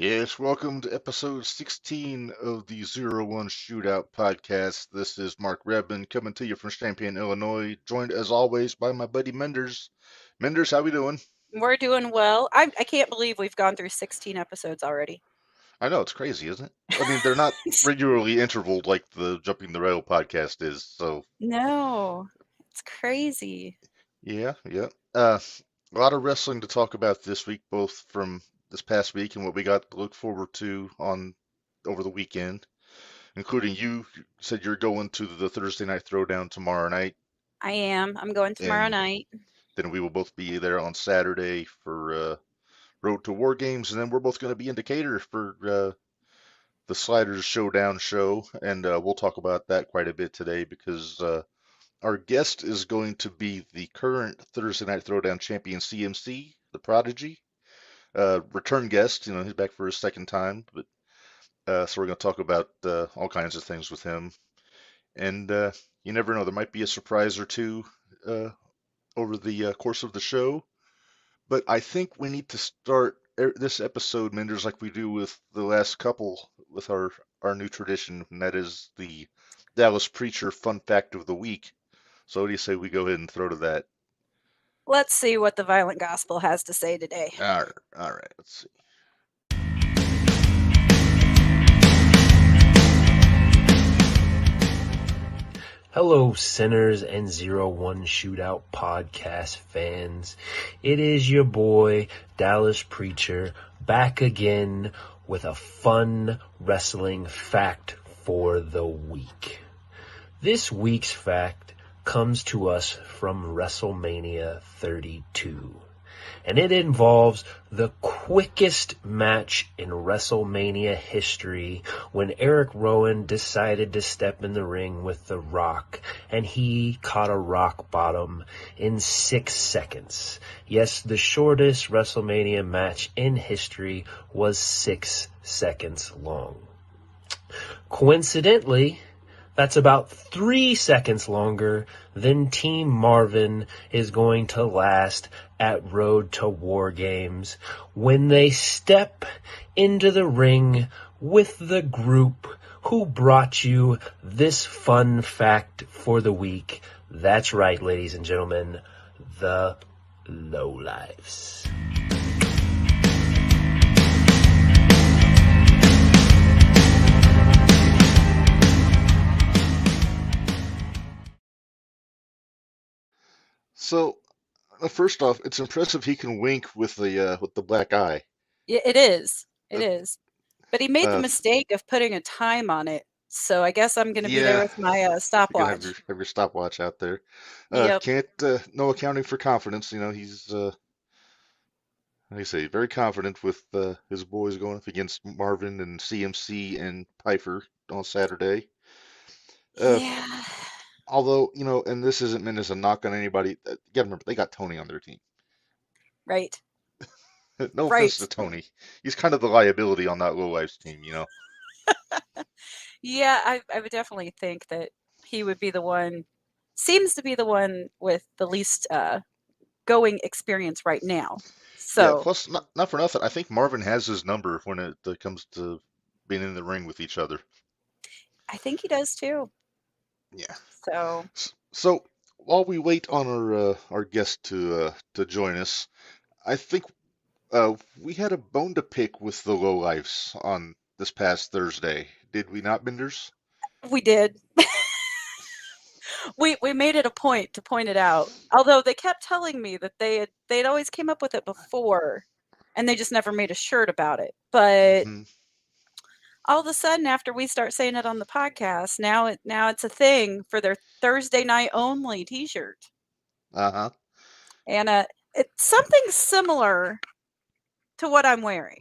Yes, welcome to episode 16 of the Zero One Shootout podcast. This is Mark Reb coming to you from Champaign, Illinois, joined as always by my buddy Minderz. Minderz, how we doing? We're doing well. I can't believe we've gone through 16 episodes already. I know, it's crazy, isn't it? I mean, they're not regularly intervaled like the Jumping the Rail podcast is, so No, it's crazy. yeah. A lot of wrestling to talk about this week, both from this past week and what we got to look forward to on over the weekend. Including you said you're going to the Thursday night throwdown tomorrow night, I am. I'm going tomorrow and night. then we will both be there on Saturday for Road to WarGames, and then we're both going to be in Decatur for the Sliders Showdown show, and we'll talk about that quite a bit today because our guest is going to be the current Thursday night throwdown champion CMC, the Prodigy. Return guest, he's back for his second time, but so we're going to talk about all kinds of things with him. And you never know, there might be a surprise or two uh, over the course of the show. But I think we need to start this episode, Menders, like we do with the last couple, with our new tradition, and that is the Dallas Preacher Fun Fact of the Week. So what do you say we go ahead and throw to that? Let's see what the Violent Gospel has to say today. All right, let's see. Hello, sinners and Zero One Shootout podcast fans. It is your boy, Dallas Preacher, back again with a fun wrestling fact for the week. This week's fact comes to us from WrestleMania 32. And it involves the quickest match in WrestleMania history when Eric Rowan decided to step in the ring with The Rock, and he caught a rock bottom in 6 seconds. Yes, the shortest WrestleMania match in history was 6 seconds long. Coincidentally, that's about 3 seconds longer than Team Marvin is going to last at Road to WarGames when they step into the ring with the group who brought you this fun fact for the week. That's right, ladies and gentlemen, the Lowlifes. So first off, it's impressive he can wink with the black eye. Yeah, it is. It Uh, is. But he made the uh, mistake of putting a time on it. So I guess I'm going to be there yeah, with my you're gonna have your stopwatch. stopwatch out there. Yep. Can't no accounting for confidence. He's like I say, very confident with his boys going up against Marvin and CMC and Piper on Saturday. Uh, Yeah. although and this isn't meant as a knock on anybody. You gotta remember they got Tony on their team. Right. No offense Right. to Tony, he's kind of the liability on that Low Lives team. Yeah, I would definitely think that he would be the one, seems to be the one with the least going experience right now. Yeah. So Plus, not for nothing, I think Marvin has his number when it comes to being in the ring with each other. I think he does too. Yeah. So So while we wait on our guest to join us, I think we had a bone to pick with the lowlifes on this past Thursday. Did we not, Benders? we did. We made it a point to point it out. Although they kept telling me that they'd always came up with it before and they just never made a shirt about it. But Hmm. all of a sudden after we start saying it on the podcast, now it's a thing for their Thursday night only t-shirt. Uh-huh. And it's something similar to what I'm wearing,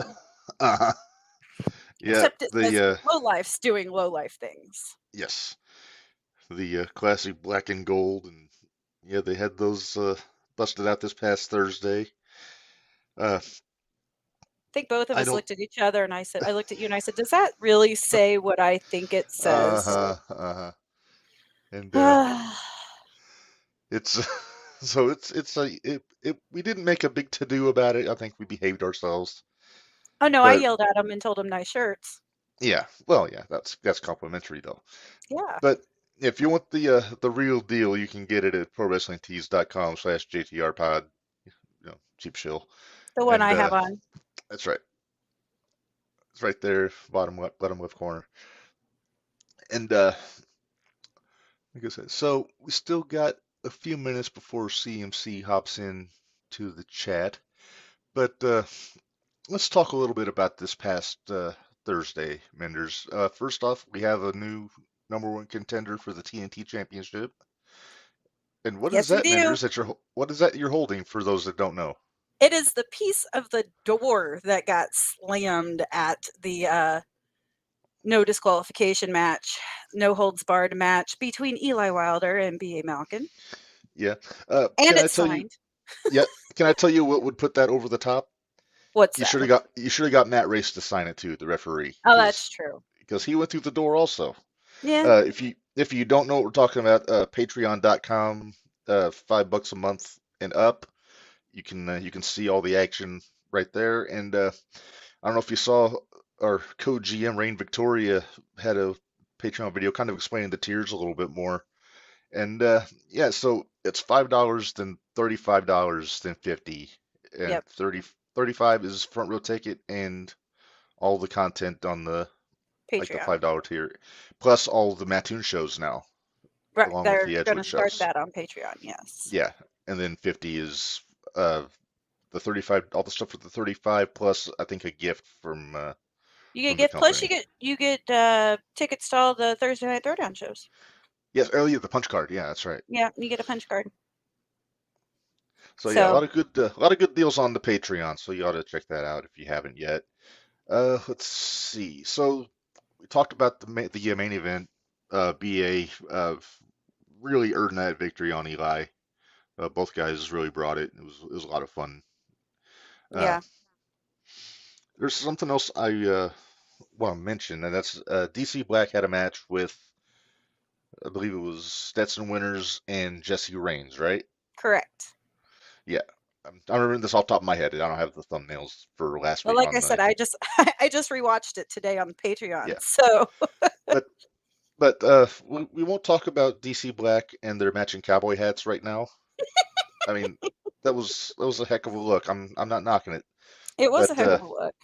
Uh-huh. Yeah. except it says The low life's doing low life things. yes, the classic black and gold, and yeah, they had those busted out this past Thursday. Uh, I think both of I us don't. looked at each other and I looked at you and I said, does that really say what I think it says? Uh-huh. Uh-huh. And Yeah, it's so it's a it we didn't make a big to do about it. I think we behaved ourselves. Oh no, I But yelled at him and told him nice shirts. yeah, well, yeah, that's complimentary though. Yeah, But if you want the real deal, you can get it at prowrestlingtees.com/JTRpod. Cheap shill. the one And I have on. that's right. It's right there, bottom left corner. And like I said, so we still got a few minutes before CMC hops in to the chat. But let's talk a little bit about this past Thursday, Menders. First off, we have a new #1 contender for the TNT Championship. And what is Yes, we that, do. Menders? What is that you're holding for those that don't know? It is the piece of the door that got slammed at the no disqualification match, no holds barred match between Eli Wilder and B.A. Malkin. Yeah. And Can I it's tell you? signed. Yeah. Can I tell you what would put that over the top? What's You that? should have got Matt Race to sign it too, the referee, Oh, that's true. because he went through the door also. Yeah. If you don't know what we're talking about, Patreon.com, $5 a month and up, you can see all the action right there. And I don't know if you saw our co-GM Rain Victoria had a Patreon video kind of explaining the tiers a little bit more. And yeah, so it's $5, then $35, then 50, and Yep. 35 is front row ticket and all the content on the like the Patreon. $5 tier, plus all the Mattoon shows now, Right. along with They're the going to Edgewood start shows. that on Patreon. Yes. Yeah, and then 50 is the 35, all the stuff for the 35 plus I think a gift from You get the gift plus company. you get tickets to all the Thursday night Throwdown shows. Yes, earlier the punch card. Yeah, that's right. Yeah, you get a punch card. So yeah, a lot of good deals on the Patreon. So you ought to check that out if you haven't yet. Let's see. So we talked about the main event. BA really earned that victory on Eli. Both guys really brought it. It was a lot of fun. Yeah. There's something else I want to mention, and that's DC Black had a match with, I believe it was Stetson Winters and Jesse Reigns, right? Correct. Yeah. I'm remembering this off the top of my head. I don't have the thumbnails for last Well, week like on I said, I just rewatched it today on Patreon. yeah. So But we won't talk about DC Black and their matching cowboy hats right now. I mean, that was a heck of a look. I'm not knocking it. it was But a heck of a look.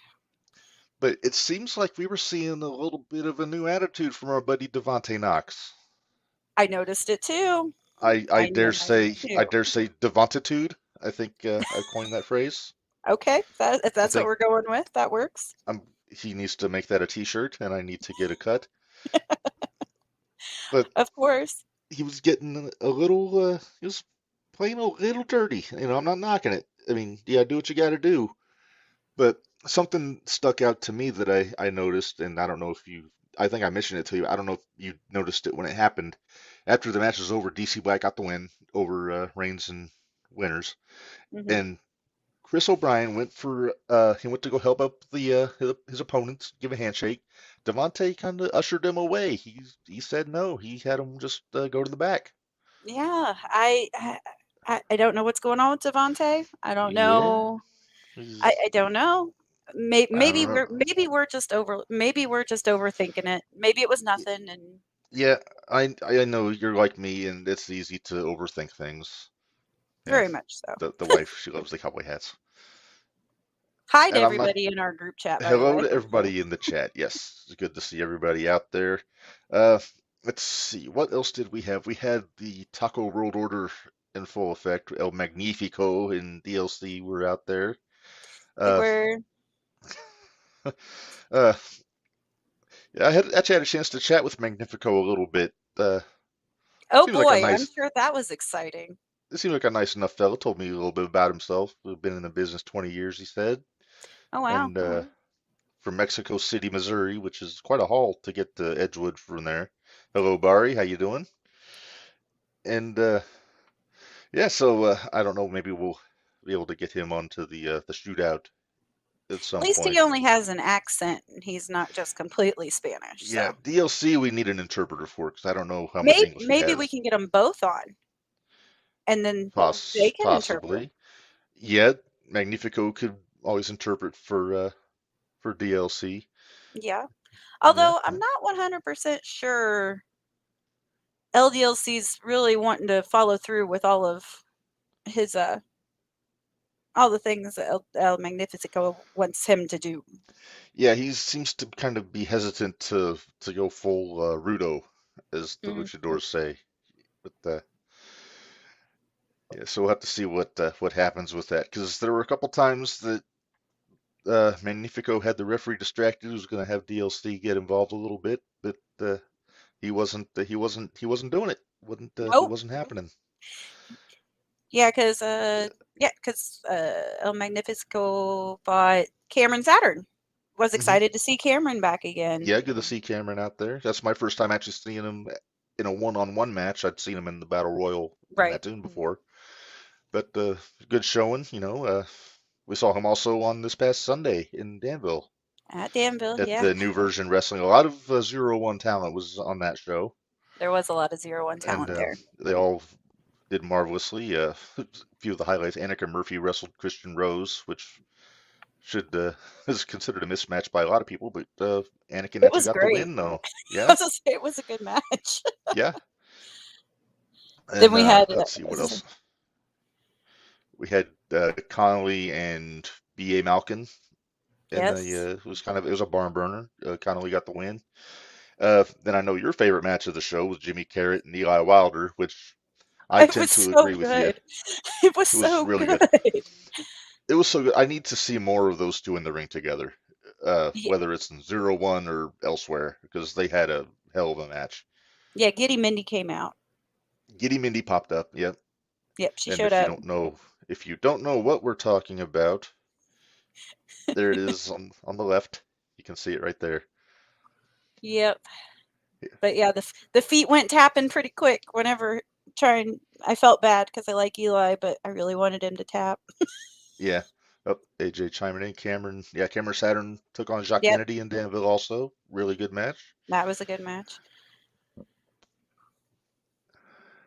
but it seems like we were seeing a little bit of a new attitude from our buddy Devontae Knox. I noticed it too. I dare say too. Devantitude. I think I've coined that phrase. Okay, if that's what we're going with, that works. He needs to make that a T-shirt, and I need to get a cut. But of course, he was getting a little. He was playing a little dirty. I'm not knocking it. I mean, yeah, do what you got to do. But something stuck out to me that I noticed, and I don't know if you. I think I mentioned it to you. I don't know if you noticed it when it happened. After the match was over, DC Black got the win over Reigns and Winters, and Chris O'Brien went to go help up his opponents, give a handshake. Devontae kind of ushered him away. He said no. He had him just go to the back. Yeah, I don't know what's going on with Devontae. I don't know. I don't know. Maybe we're just overthinking it. Maybe it was nothing. And yeah, I know you're like me, and it's easy to overthink things. Very much so. The wife, she loves the cowboy hats. Hi to everybody in our group chat. Hello to everybody in the chat. Yes, it's good to see everybody out there. Let's see, what else did we have? We had the Taco World Order in full effect. El Magnifico and DLC were out there. They were. Yeah, I actually had a chance to chat with Magnifico a little bit. Oh boy, like I'm sure that was exciting. He seemed like a nice enough fellow. Told me a little bit about himself. We've been in the business 20 years, he said. Oh wow. And from Mexico City, Missouri, which is quite a haul to get to Edgewood from there. Hello, Barry. How you doing? And yeah, so I don't know. Maybe we'll be able to get him onto the shootout at some point. At least he only has an accent. He's not just completely Spanish. Yeah, so. DLC we need an interpreter for because I don't know how much English maybe he has. we can get them both on, and then they can possibly. interpret. Yeah, Magnifico could always interpret for for DLC. Yeah. Although Yeah. I'm not 100% sure LDLC's really wanting to follow through with all of his all the things that El Magnifico wants him to do. Yeah, he seems to kind of be hesitant to go full Rudo, as the luchadors say. But yeah, so we'll have to see what happens with that, because there were a couple times that Magnifico had the referee distracted. He was going to have DLC get involved a little bit, but he wasn't doing it. It Nope. wasn't happening. Yeah, because El Magnifico bought Cameron Saturn. Was excited to see Cameron back again. Yeah, good to see Cameron out there. That's my first time actually seeing him in a one-on-one match. I'd seen him in the Battle Royal in Mattoon before, but good showing. We saw him also on this past Sunday in Danville. At Danville, At yeah. the New Version Wrestling. A lot of 0-1 talent was on that show. There was a lot of 0-1 talent there. They all did marvelously. A few of the highlights: Annika Murphy wrestled Christian Rose, which is considered a mismatch by a lot of people, but Anakin actually got the win, though. Yeah. It was a good match. Yeah. And, then we had let's see what else. We had Connolly and B.A. Malkin. And it was a barn burner. Connolly got the win. Then I know your favorite match of the show was Jimmy Carrot and Eli Wilder, which I tend to agree with you. It was so really good. It was so good. I need to see more of those two in the ring together, whether it's in 0-1 or elsewhere, because they had a hell of a match. Yeah, Giddy Mindy came out. Giddy Mindy popped up. Yep. Yep, she showed up. If you don't know what we're talking about, there it is on the left. You can see it right there. Yep. Yeah. But yeah, the feet went tapping pretty quick whenever I felt bad because I like Eli, but I really wanted him to tap. Yeah. Oh, AJ chiming in. Cameron Saturn took on Jacques Kennedy in Danville also. Really good match. That was a good match.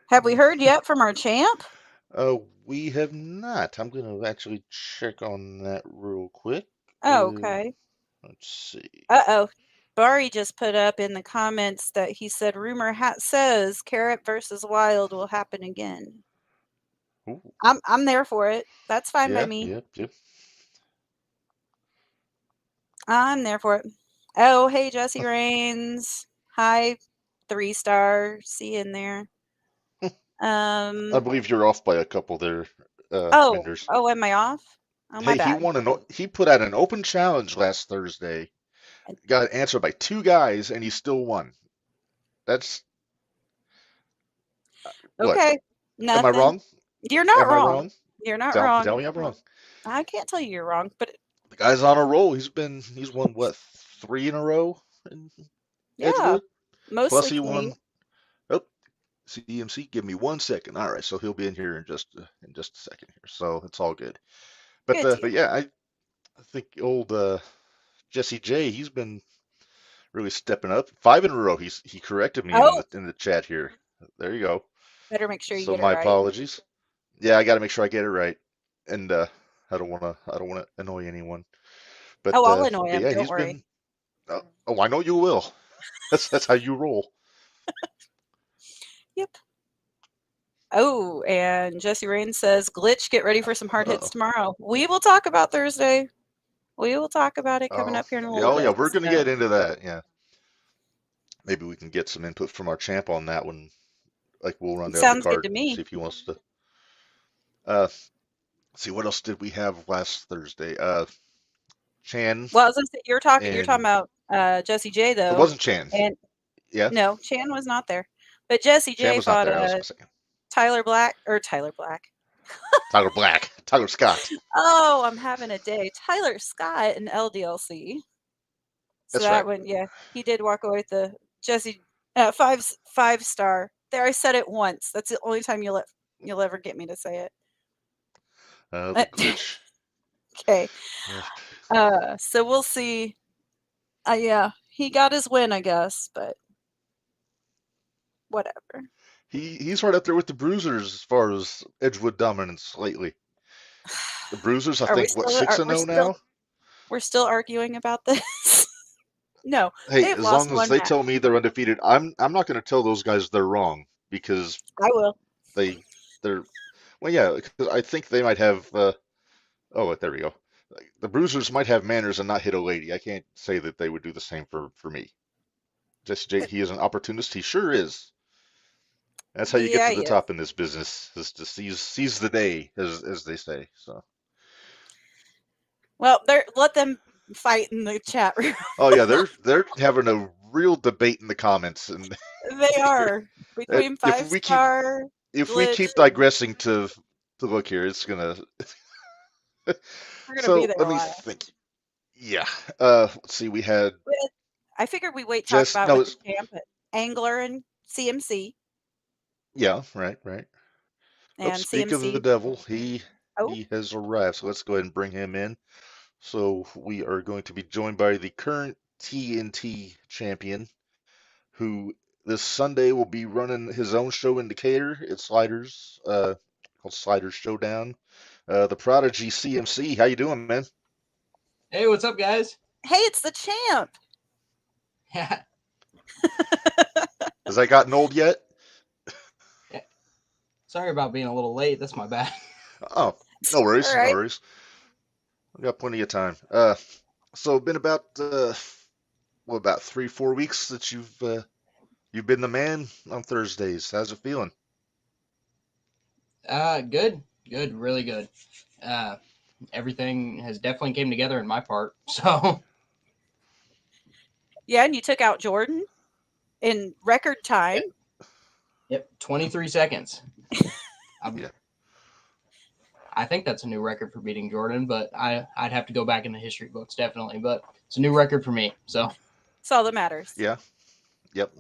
Have we heard yet from our champ? We have not. I'm going to actually check on that real quick. Oh, okay. Let's see. Uh-oh. Barry just put up in the comments that he said rumor says Carrot versus Wild will happen again. Ooh. I'm there for it. That's fine by me. Yep. I'm there for it. Oh, hey, Jesse Rains. Hi, 3-star. See you in there. I believe you're off by a couple there, Minderz. Oh, am I off? Oh, my bad. He put out an open challenge last Thursday. Got answered by 2 guys, and he still won. That's okay. Nothing. Am I wrong? You're not wrong. You're not wrong. Tell me I'm wrong. I can't tell you you're wrong, but the guy's on a roll. He's won what, 3 in a row in Edgewood? Mostly. Plus he won. Oh, CMC, give me 1 second. All right, so he'll be in here in just a second here. So it's all good. But yeah, I think old Jesse J, he's been really stepping up. 5 in a row. He corrected me in the chat here. There you go. Better make sure you get it right. So my apologies. Yeah, I got to make sure I get it right, and I don't want to annoy anyone. But I'll annoy him. Yeah, don't worry. I know you will. That's how you roll. Yep. Oh, and Jesse Rain says, "Glitch, get ready for some hard hits tomorrow." We will talk about Thursday. We will talk about it coming up here in a little bit. Yeah, we're going to get into that. Yeah. Maybe we can get some input from our champ on that one. Like we'll run down the card. Sounds good to me. See if he wants to. See what else did we have last Thursday? Chan. Well, I was gonna say you're talking about Jesse J though. It wasn't Chan. And yeah. No, Chan was not there. But Jesse J fought Tyler Black. Tyler Scott. Oh, I'm having a day. Tyler Scott in LDLC. So That's right. He did walk away with the Jesse 5-star. There, I said it once. That's the only time you'll ever get me to say it. The glitch. Okay. So we'll see. Yeah, he got his win, I guess, but whatever. He's right up there with the Bruisers as far as Edgewood dominance lately. The Bruisers, I think, 6-0 now? We're still arguing about this. No, Hey, they've as lost long as one they match. tell me they're undefeated, I'm not going to tell those guys they're wrong because I will. they're well, yeah, because I think they might have. Oh, there we go. Like, the Bruisers might have manners and not hit a lady. I can't say that they would do the same for me. Jesse J, he is an opportunist. He sure is. That's how you get Yeah, to the yes. top in this business. Is to seize the day, as they say. So. Well, let them fight in the chat room. Oh yeah, they're having a real debate in the comments, and They are between if Five we keep Star if we Glitch. keep digressing to look here, it's gonna. We're gonna be So there let a me while. think. Yeah. Let's see. We had I figured we wait talk Jess. about it No, with it's the champ, Angler and CMC yeah. Right. Oh, and speak of the CMC. devil, Oh, he has arrived. So let's go ahead and bring him in. So we are going to be joined by the current TNT champion, who this Sunday will be running his own show in Decatur. It's Sliders, called Sliders Showdown. The Prodigy CMC. How you doing, man? Hey, what's up, guys? hey, it's the champ. Yeah. Has I gotten old yet? Sorry about being a little late. That's my bad. Oh, no worries, All no right. worries. We got plenty of time. So been about about 3-4 weeks that you've been the man on Thursdays. How's it feeling? Good, really good. Everything has definitely came together in my part. So Yeah, and you took out Jordan in record time. yep, 23 seconds. Yeah. I think that's a new record for beating Jordan, but I'd have to go back in the history books definitely. But it's a new record for me. So That's all that matters. Yeah. Yep.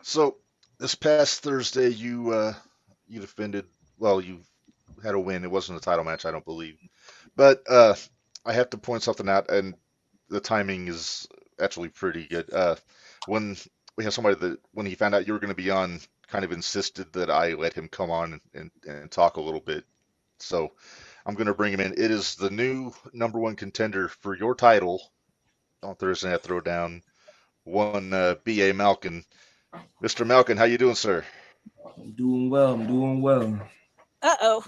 So this past Thursday, you defended. Well, you had a win. It wasn't a title match, I don't believe. But I have to point something out, and the timing is actually pretty good. When we had somebody that, when he found out you were going to be on, kind of insisted that I let him come on and talk a little bit. So I'm going to bring him in. It is the new number one contender for your title on Thursday Night Throwdown, one B.A. Malkin. Mr. Malkin, how you doing, sir? I'm doing well. Uh-oh.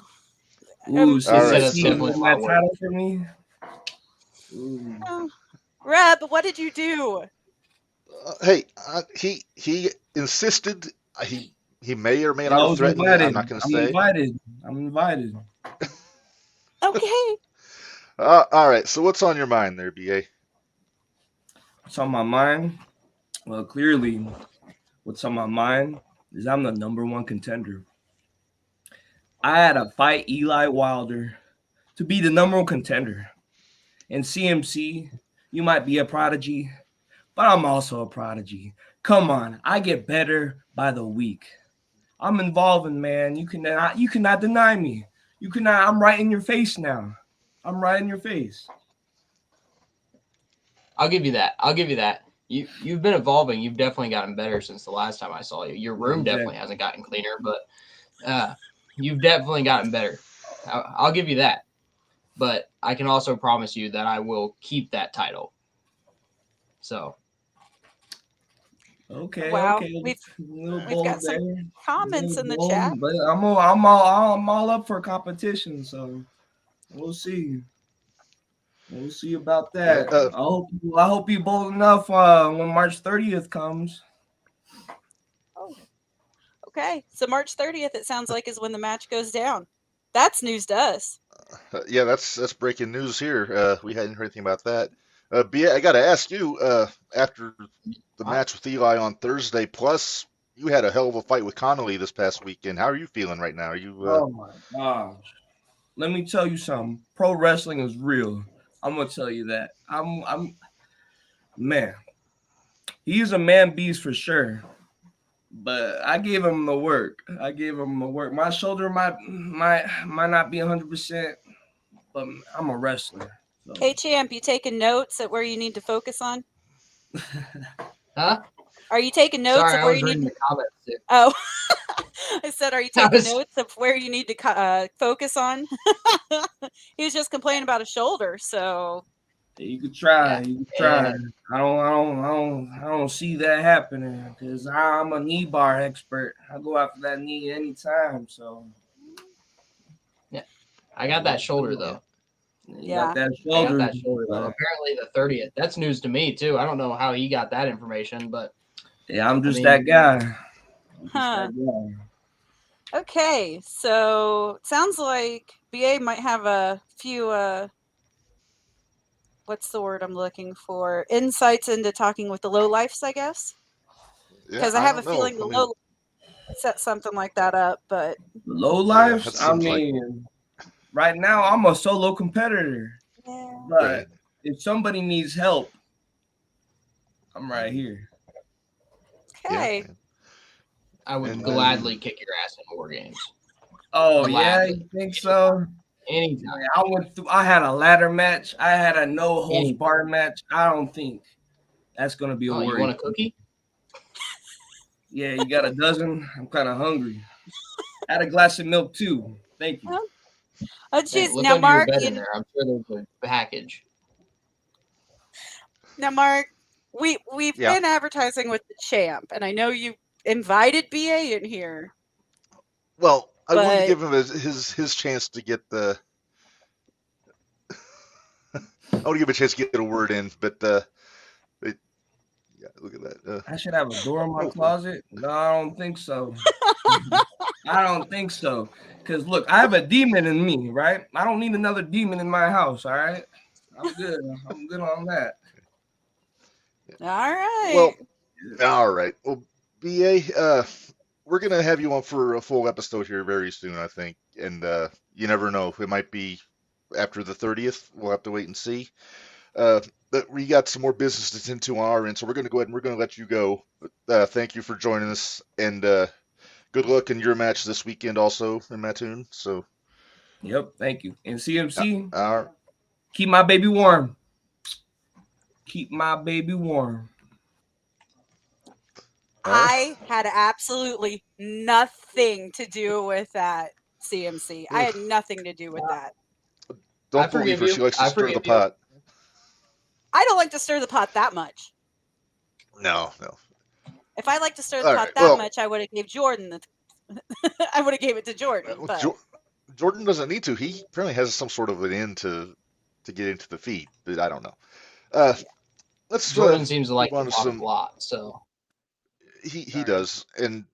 Ooh, so All you right, that's see so definitely a lot that of work. title for me? Ooh. Oh. Reb, what did you do? hey, he insisted. He may or may I not have was threatened me. I'm invited. not going to I'm say. invited. I'm invited. Okay. All right. So what's on your mind there, BA? What's on my mind? Well, clearly, what's on my mind is I'm the number one contender. I had to fight Eli Wilder to be the number one contender. And CMC, you might be a prodigy, but I'm also a prodigy. Come on, I get better by the week. I'm involving, man. You cannot deny me. You cannot. I'm right in your face now. I'm right in your face. I'll give you that. You've been evolving. You've definitely gotten better since the last time I saw you. Your room definitely hasn't gotten cleaner, but you've definitely gotten better. I'll give you that. But I can also promise you that I will keep that title. So. Okay. Wow. Okay. We've got some comments in the chat. But I'm all up for competition, so we'll see. We'll see about that. Yeah, I hope you bold enough when March 30th comes. Oh. Okay. So March 30th, it sounds like, is when the match goes down. That's news to us. yeah. That's breaking news here. We hadn't heard anything about that. BA, I got to ask you. After the match with Eli on Thursday, plus you had a hell of a fight with Connolly this past weekend. How are you feeling right now? Are you? Oh my gosh! Let me tell you something. Pro wrestling is real. I'm gonna tell you that. I'm man. He's a man beast for sure. But I gave him the work. My shoulder might not be 100%, but I'm a wrestler. So. Hey, champ, you taking notes at where you need to focus on? Huh? Are you taking notes Sorry, of I where was you need reading to? the comments too. Oh, I said, are you taking notes of where you need to focus on? He was just complaining about his shoulder, so. You could try. Yeah. You could try. I don't see that happening because I'm a knee bar expert. I go after that knee anytime. So Yeah, I got that shoulder though. You got that shoulder. I got that shoulder though. Apparently the 30th. That's news to me too. I don't know how he got that information, but yeah, I'm just that guy. Okay, so it sounds like BA might have a few what's the word I'm looking for? Insights into talking with the lowlifes, I guess. Because I have a feeling the low set something like that up, but lowlifes. I mean, right now I'm a solo competitor, but if somebody needs help, I'm right here. Okay. Yeah. I would gladly kick your ass in WarGames. Oh, yeah, you think so? Anytime. I had a ladder match. I had a no holds bar match. I don't think that's gonna be a worry. You want a cookie? Yeah, you got a dozen. I'm kind of hungry. Add a glass of milk too. Thank you. Oh, geez. Look now, under Mark, your bed in there. I'm sure there's a package. Now, Mark, we've been advertising with the champ, and I know you invited BA in here. Well, I want to give him his chance to get the. I want to give him a chance to get a word in, but yeah, look at that. I should have a door in my closet. No, I don't think so. I don't think so. Because look, I have a demon in me, right? I don't need another demon in my house. All right, I'm good. I'm good on that. All right. Well, all right. Well, BA, we're gonna have you on for a full episode here very soon, I think. And you never know; it might be after the 30th. We'll have to wait and see. But we got some more business to tend to on our end, so we're going to go ahead and we're going to let you go. But, thank you for joining us, and good luck in your match this weekend also in Mattoon. So, yep, thank you. And CMC, keep my baby warm. Keep my baby warm. I had absolutely nothing to do with that, CMC. I had nothing to do with that. Don't believe her. She likes to stir the pot. I don't like to stir the pot that much. No. If I like to stir the pot that much, I would have gave Jordan I would have gave it to Jordan. But Jordan doesn't need to. He apparently has some sort of an in to get into the feed, but I don't know. Jordan seems to like to talk a lot, so he does, and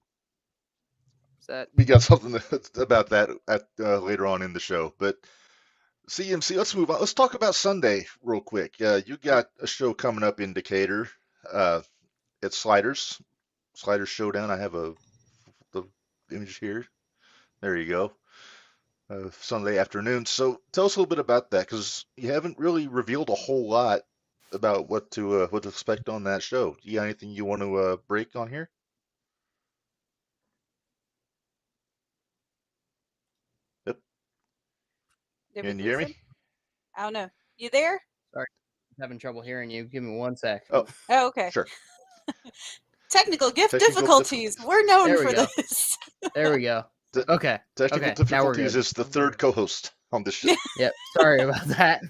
we got something about that later on in the show, but. CMC, let's move on. Let's talk about Sunday real quick. You got a show coming up in Decatur at Sliders Showdown. I have the image here. There you go. Sunday afternoon. So tell us a little bit about that, because you haven't really revealed a whole lot about what to expect on that show. Do you got anything you want to break on here? Can you hear me? I don't know. You there? Sorry, I'm having trouble hearing you. Give me 1 sec. Oh, okay. Sure. Technical difficulties. We're known for this. There we go. Okay. Technical difficulties is the third co-host on this show. Yep. Sorry about that.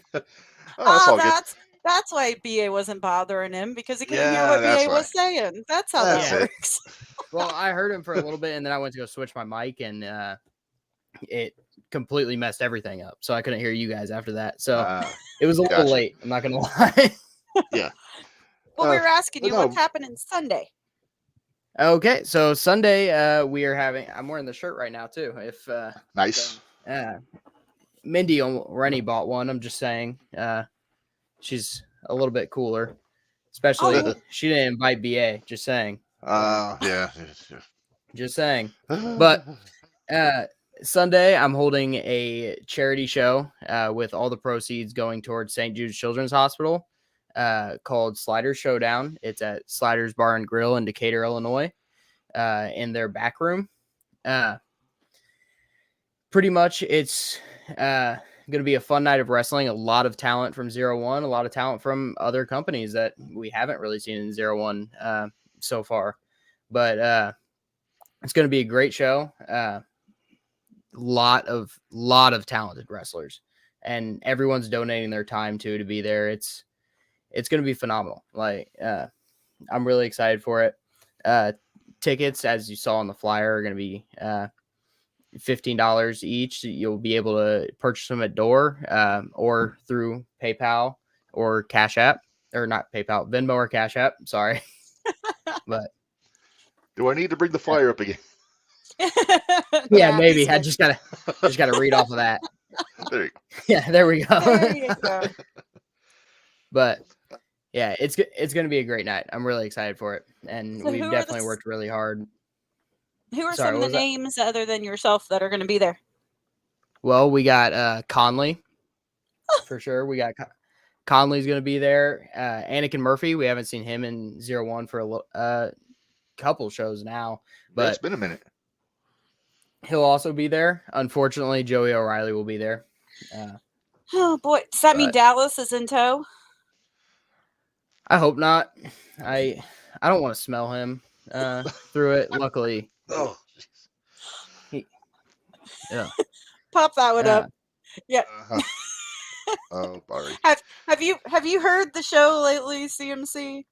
That's why BA wasn't bothering him, because he couldn't hear what BA was saying. That's how that works. Well, I heard him for a little bit, and then I went to go switch my mic, and it completely messed everything up. So I couldn't hear you guys after that. So it was a little late. I'm not going to lie. Yeah. Well, we were asking you what's happening Sunday. Okay. So Sunday, we are having, I'm wearing the shirt right now too. If nice. Mindy Rennie bought one. I'm just saying, she's a little bit cooler, especially she didn't invite BA, just saying. Yeah. Just saying. But, Sunday, I'm holding a charity show with all the proceeds going towards St. Jude's Children's Hospital called Sliders Showdown. It's at Sliders Bar and Grill in Decatur, Illinois, in their back room. Pretty much, it's going to be a fun night of wrestling. A lot of talent from 0-1, a lot of talent from other companies that we haven't really seen in 0-1 so far. But it's going to be a great show. Lot of talented wrestlers. and everyone's donating their time to be there. It's going to be phenomenal. Like, I'm really excited for it. Tickets, as you saw on the flyer, are going to be $15 each. You'll be able to purchase them at door or through PayPal or Cash App, or not PayPal, Venmo or Cash App. Sorry. But do I need to bring the flyer up again? Yeah, maybe. I just gotta read off of that. There you go. Yeah, there we go. There you go. But yeah, it's going to be a great night. I'm really excited for it, and So we've who are definitely the- worked really hard. Who are Sorry, some of what the was that? names other than yourself that are going to be there? Well, we got Conley for sure. We got Conley's going to be there. Anakin Murphy, we haven't seen him in 0-1 for a couple shows now, but It's been a minute. he'll also be there. Unfortunately, Joey O'Reilly will be there. Oh boy, does that mean But- Dallas is in tow? I hope not. I don't want to smell him through it. Luckily, Oh, yeah. Pop that one up. uh-huh. Oh, Barry. Have you heard the show lately, CMC?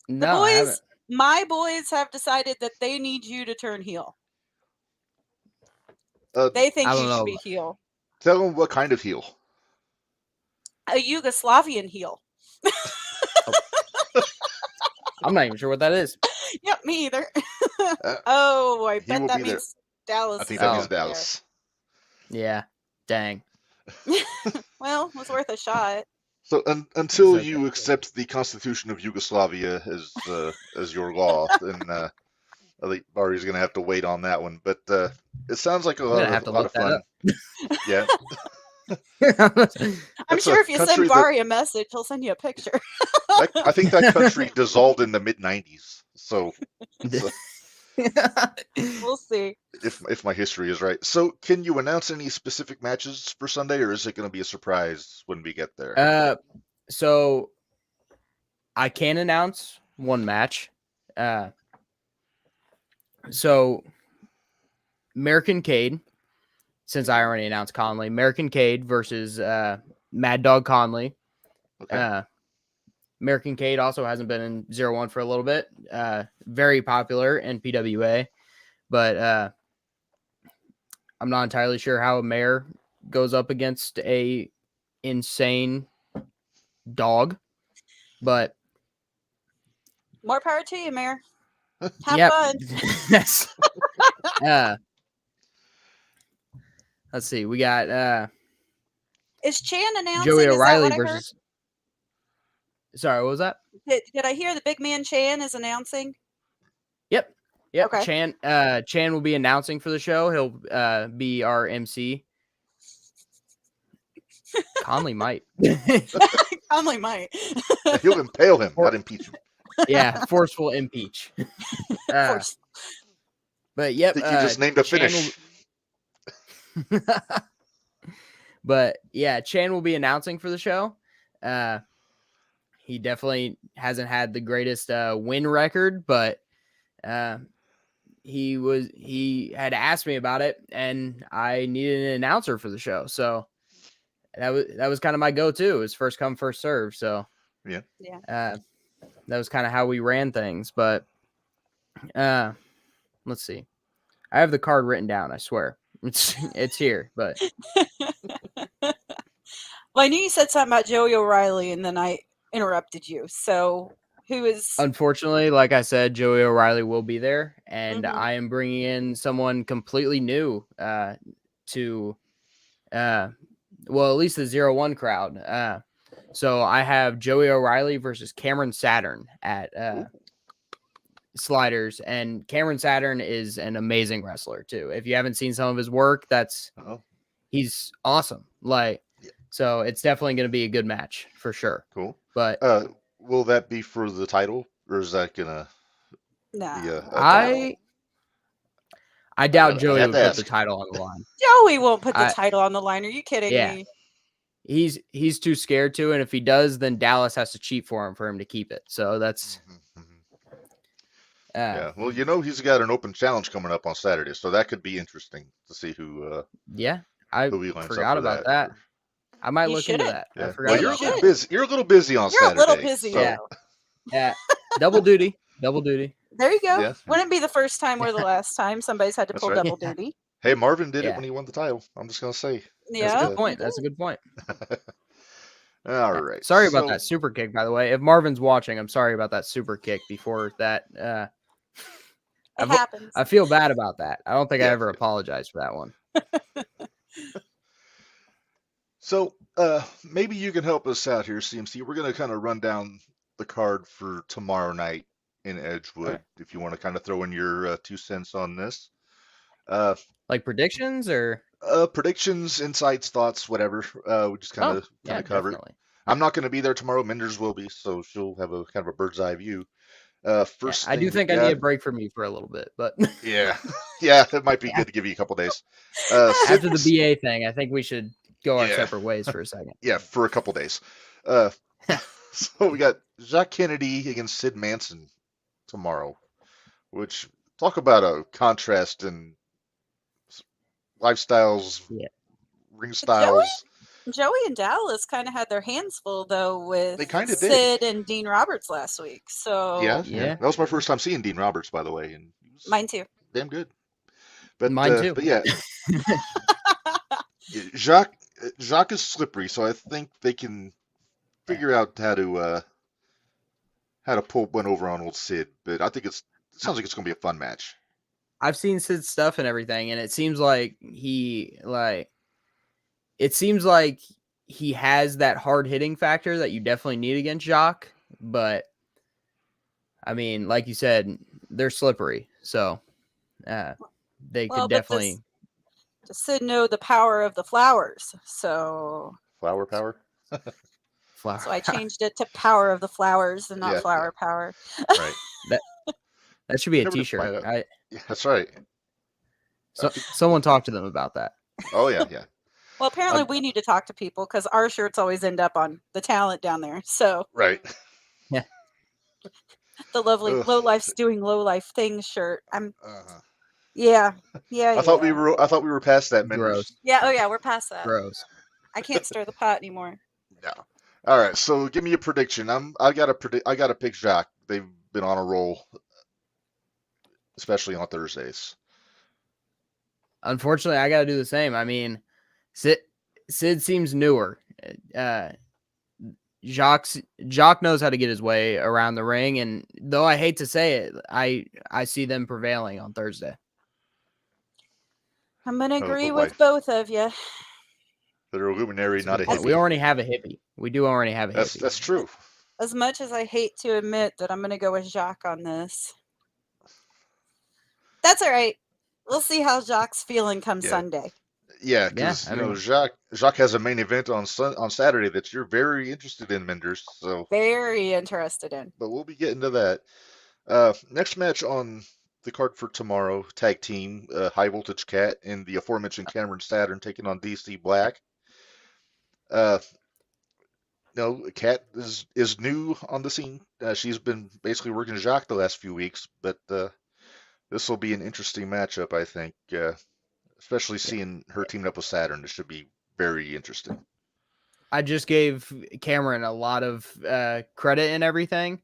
The No, I haven't. boys, my boys have decided that they need you to turn heel. They think I you don't should know. be heel. Tell them what kind of heel. A Yugoslavian heel. I'm not even sure what that is. Yep, me either. Uh, Oh, I he bet will that be there. means Dallas. I think is that Oh. means there. Dallas. Yeah. Dang. Well, it was worth a shot. So until It's okay. you accept the Constitution of Yugoslavia as your law, then I think Barry's going to have to wait on that one. But it sounds like a I'm lot gonna have to of look that fun. up. Yeah. I'm That's sure a if you country send that- Bari a message, he'll send you a picture. I think that country dissolved in the mid-90s. So We'll see. if my history is right. So can you announce any specific matches for Sunday, or is it going to be a surprise when we get there? So I can announce one match. So American Cade, since I already announced Conley, American Cade versus Mad Dog Conley. Okay. American Cade also hasn't been in 0-1 for a little bit. Very popular in PWA, but I'm not entirely sure how a mare goes up against a insane dog, but More power to you, Mayor. Have yep. fun. Yes. Let's see. We got Is Chan announcing? Joey Is that O'Reilly what I heard? versus. Sorry, what was that? Did I hear the big man Chan is announcing? Yep. Okay. Chan will be announcing for the show. He'll be our MC. Conley might. Conley might. He'll impale him, not impeach him. Yeah, forceful impeach. Force. But yep. I think you just named a Chan finish. But yeah, Chan will be announcing for the show. He definitely hasn't had the greatest win record, but he had asked me about it, and I needed an announcer for the show, so that was kind of my go-to. It was first come, first serve. So Yeah. that was kind of how we ran things. But let's see. I have the card written down. I swear it's here, but. Well, I knew you said something about Joey O'Reilly, and then I interrupted you. So, who is? Unfortunately, like I said, Joey O'Reilly will be there, and Mhm. I am bringing in someone completely new to, well, at least the 0-1 crowd. So I have Joey O'Reilly versus Cameron Saturn at Sliders, and Cameron Saturn is an amazing wrestler too. If you haven't seen some of his work, he's awesome. So it's definitely going to be a good match for sure. Cool. But will that be for the title, or is that gonna Nah. be I doubt I Joey had would to put ask. the title on the line. Joey won't put the title on the line. Are you kidding Yeah. me? He's too scared to, and if he does, then Dallas has to cheat for him to keep it. So that's yeah. Well, he's got an open challenge coming up on Saturday, so that could be interesting to see who. Yeah, I who he lines up forgot for about that. I might You look into should. that. I Yeah. forgot Well, you're a about little that. busy. You're a little busy on You're a Saturday. little busy so, Yeah. though. Yeah. Double duty. Double duty. There you go. Yeah. Wouldn't be the first time or the last time somebody's had to That's pull right. double Yeah. duty. Hey, Marvin did it Yeah. when he won the title. I'm just gonna say. That's a Yeah. good point. That's a good point. All Yeah. right. Sorry about So, that super kick, by the way. If Marvin's watching, I'm sorry about that super kick before that. It happens. I feel bad about that. I don't think I Yeah, ever yeah. apologized for that one. So, maybe you can help us out here, CMC. We're gonna kind of run down the card for tomorrow night in Edgewood. Right. If you want to kind of throw in your 2 cents on this. Like predictions or Predictions, insights, thoughts, whatever. We just kind of yeah, cover it. definitely. I'm not going to be there tomorrow. Minderz will be, so she'll have a kind of a bird's eye view. Yeah, First I do thing we think I got- need a break from you for a little bit, but Yeah, yeah, it might be good to give you a couple days. after the BA thing, I think we should go our Yeah. separate ways for a second. Yeah, for a couple days. So we got Jacques Kennedy against Sid Manson tomorrow, which talk about a contrast in lifestyles, Yeah. ring styles. Joey and Dallas kind of had their hands full though with They kinda did. Sid and Dean Roberts last week. So Yeah, Yeah. that was my first time seeing Dean Roberts, by the way, and he was mine too. damn good. But Mine too. But yeah, Jacques is slippery, so I think they can figure out how to pull one over on old Sid. But I think it sounds like it's going to be a fun match. I've seen Sid's stuff and everything, and it seems like he has that hard hitting factor that you definitely need against Jacques. But I mean, like you said, they're slippery, so they Well, could but definitely. Does Sid know the power of the flowers? So Flower power. Flower. I changed it to power of the flowers and not Yeah, flower power. Right. That should be a Never did T-shirt. buy Yeah, that's right. Someone talk to them about that. Oh yeah, yeah. Well, apparently we need to talk to people because our shirts always end up on the talent down there. So Right. the lovely Ugh. low life's doing low life things shirt. Uh-huh. Yeah. I thought we were past that. Minderz. Gross. Yeah. Oh yeah, we're past that. Gross. I can't stir the pot anymore. No. All right. So give me a prediction. I gotta pick Jacques. They've been on a roll, especially on Thursdays. Unfortunately, I got to do the same. I mean, Sid seems newer. Jacques knows how to get his way around the ring, and though I hate to say it, I see them prevailing on Thursday. I'm gonna the agree wife. with both of you. They're a luminary, not a But hippie. we already have a hippie. We do already have a hippie. That's true. As much as I hate to admit that I'm gonna go with Jacques on this, that's all right. We'll see how Jacques' feeling come Yeah. Sunday. Yeah, because Yeah, I mean- Jacques has a main event on Saturday that you're very interested in, Minderz. So, Very interested in. but we'll be getting to that. Next match on the card for tomorrow, tag team, High Voltage Cat and the aforementioned Cameron Saturn taking on DC Black. No, Cat is new on the scene. She's been basically working Jacques the last few weeks, but this will be an interesting matchup, I think. Especially seeing her teamed up with Saturn, this should be very interesting. I just gave Cameron a lot of credit and everything.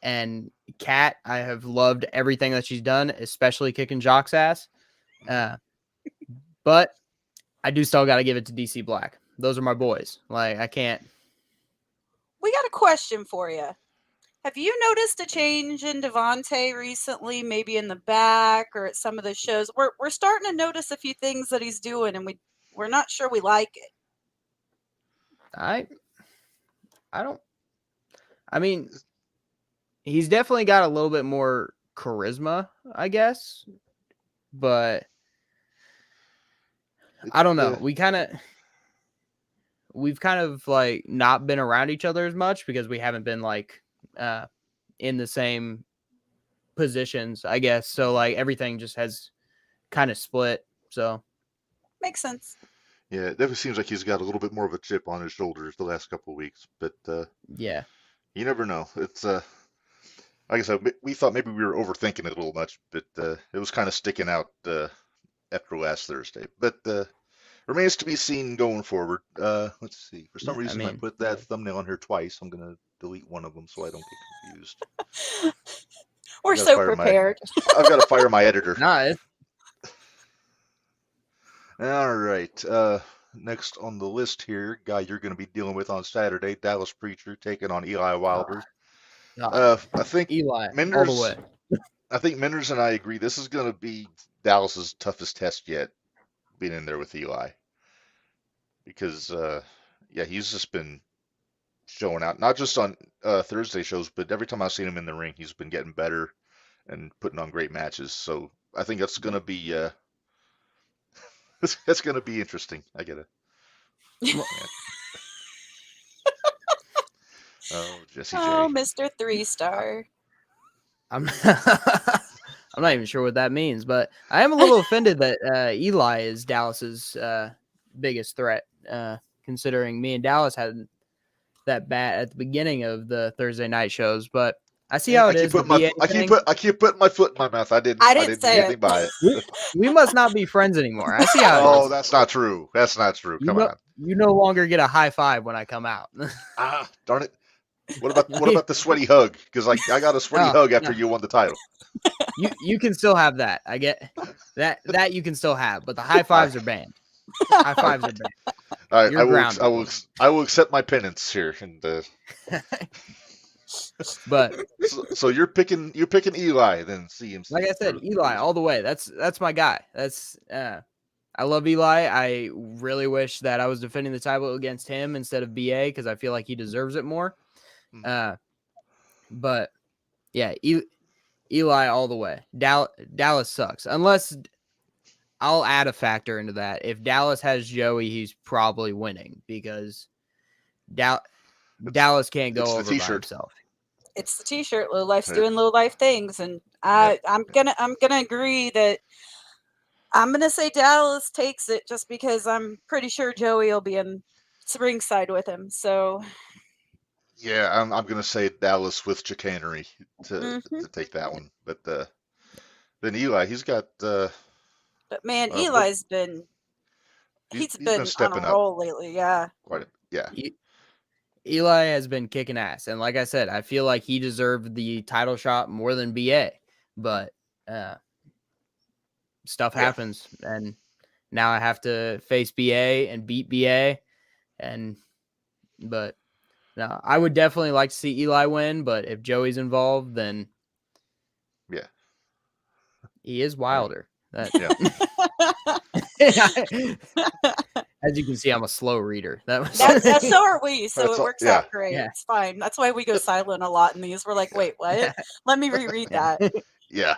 And Kat, I have loved everything that she's done, especially kicking Jacques' ass. But I do still got to give it to DC Black. Those are my boys. Like, I can't. We got a question for you. Have you noticed a change in Devontae recently, maybe in the back or at some of the shows? We're starting to notice a few things that he's doing, and we're not sure we like it. I mean, he's definitely got a little bit more charisma, I guess. But I don't know. We've kind of like not been around each other as much because we haven't been like in the same positions, I guess. So like everything just has kind of split. So Makes sense. Yeah, it definitely seems like he's got a little bit more of a chip on his shoulders the last couple of weeks, but yeah, you never know. It's like I said, we thought maybe we were overthinking it a little much, but it was kind of sticking out after last Thursday. But Remains to be seen going forward. Let's see. For some I reason, I mean, put that thumbnail on here twice. I'm gonna delete one of them so I don't get confused. We're so prepared. I've got to fire my editor. nah, All right. Next on the list here, guy you're going to be dealing with on Saturday, Dallas Preacher taking on Eli Wilder. I think Eli all the Minderz. way. I think Minderz and I agree this is going to be Dallas's toughest test yet, being in there with Eli, because he's just been showing out, not just on Thursday shows, but every time I've seen him in the ring, he's been getting better and putting on great matches. So I think that's going to be that's going to be interesting. I get it. Oh, Jesse J. Oh, Mr. 3-star. I'm I'm not even sure what that means, but I am a little offended that Eli is Dallas's biggest threat, considering me and Dallas had that bat at the beginning of the Thursday night shows. But I see how it is. I keep putting my foot in my mouth. I didn't say anything by it. We must not be friends anymore. I see how it is. Oh, that's not true. That's not true. Come on. You no longer get a high five when I come out. Darn it. What about the sweaty hug? Because I got a sweaty hug after you won the title. You can still have that. I get that you can still have, but the high fives are banned. High fives are banned. All right, I will accept my penance here, and but so you're picking Eli then, CMC. Like I said, Eli all the way. That's my guy. That's I love Eli. I really wish that I was defending the title against him instead of BA because I feel like he deserves it more. But yeah, Eli all the way. Dallas sucks. Unless I'll add a factor into that. If Dallas has Joey, he's probably winning because Dallas can't go over by himself. It's the T-shirt. Low Life's doing low life things, and I'm gonna agree that I'm gonna say Dallas takes it just because I'm pretty sure Joey will be in ringside with him. So. Yeah, I'm going to say Dallas with chicanery to take that one. But then Eli, he's got. But man, Eli's been. He's been stepping on a roll lately. Yeah. Eli has been kicking ass, and like I said, I feel like he deserved the title shot more than BA. But stuff happens, and now I have to face BA and beat BA, but. No, I would definitely like to see Eli win, but if Joey's involved, then he is Wilder. As you can see, I'm a slow reader. That's so are we. So it works out great. Yeah. It's fine. That's why we go silent a lot in these. We're like, wait, what? Let me reread that. Yeah.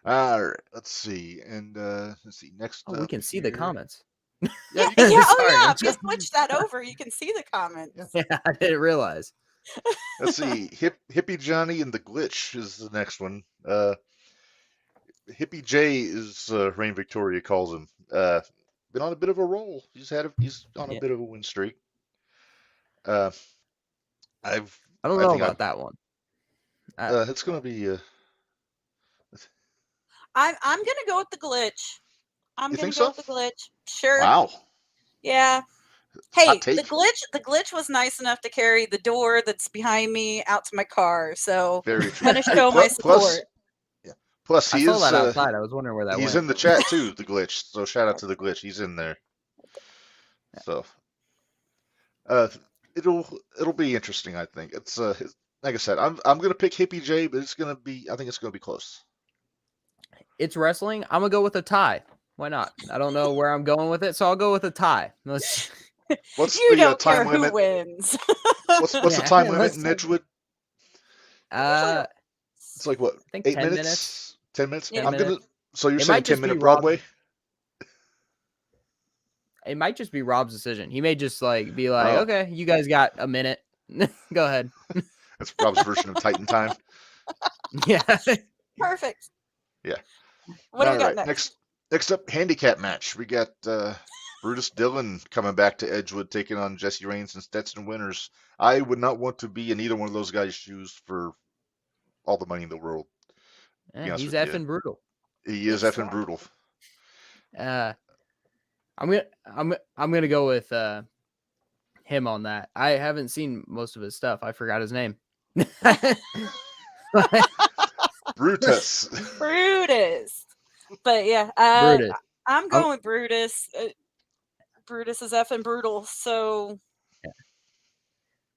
All right. Let's see. And let's see. Next. We can see the comments. If you switch that over, you can see the comments. Yeah, I didn't realize. Let's see. Hippie Johnny and the Glitch is the next one. Hippie J is Reign Victoria calls him. Been on a bit of a roll. He's on a bit of a win streak. I don't know about that one. It's gonna be. I'm gonna go with the Glitch. I'm gonna go with the Glitch. Sure. Wow. Yeah. Hey, the glitch was nice enough to carry the door that's behind me out to my car. So I'm gonna show my support. Plus, I saw that outside. I was wondering where that went. He's in the chat too, the Glitch. So shout out to the Glitch. He's in there. So, it'll be interesting. I think it's like I said, I'm gonna pick Hippie J, but I think it's gonna be close. It's wrestling. I'm gonna go with a tie. Why not? I don't know where I'm going with it, so I'll go with a tie. What's you don't care who wins. What's the time limit in Edgewood? It's like what? I think 8 minutes. 10 minutes. Yeah. So you're saying 10-minute Broadway? It might just be Rob's decision. He may just be like, okay, you guys got a minute. Go ahead. That's Rob's version of Titan time. Yeah. Perfect. Yeah. What do we got next? Next up, handicap match. We got Brutus Dillon coming back to Edgewood, taking on Jesse Reigns and Stetson Winters. I would not want to be in either one of those guys' shoes for all the money in the world. Yeah, he's effing brutal. He is effing brutal. I'm gonna go with him on that. I haven't seen most of his stuff. I forgot his name. Brutus. Brutus. But yeah, Brutus. I'm going with Brutus. Brutus is effing brutal. So yeah.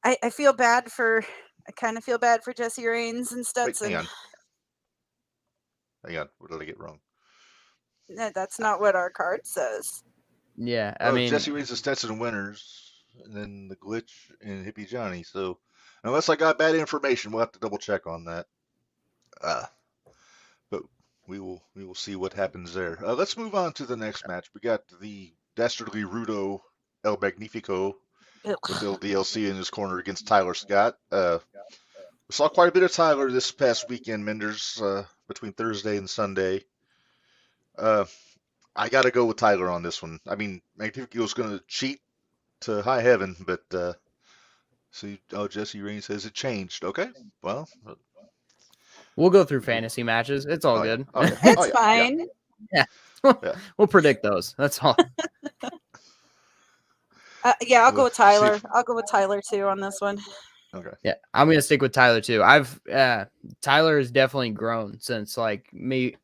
I kind of feel bad for Jesse Raines and Stetson. Wait, hang on. What did I get wrong? No, that's not what our card says. Yeah, I mean, Jesse Raines and Stetson winners, and then the glitch and Hippie Johnny. So unless I got bad information, we'll have to double check on that. But we will see what happens there. Let's move on to the next match. We got the dastardly Rudo El Magnifico with LDLC in his corner against Tyler Scott. We saw quite a bit of Tyler this past weekend, Minderz, between Thursday and Sunday. I got to go with Tyler on this one. I mean, Magnifico's going to cheat to high heaven, but Jesse Raines says it changed. Okay, well. We'll go through fantasy matches. It's all good. Yeah. Okay. It's fine. Yeah. We'll predict those. That's all. I'll go with Tyler. I'll go with Tyler too on this one. Okay. Yeah, I'm gonna stick with Tyler too. Tyler has definitely grown since like me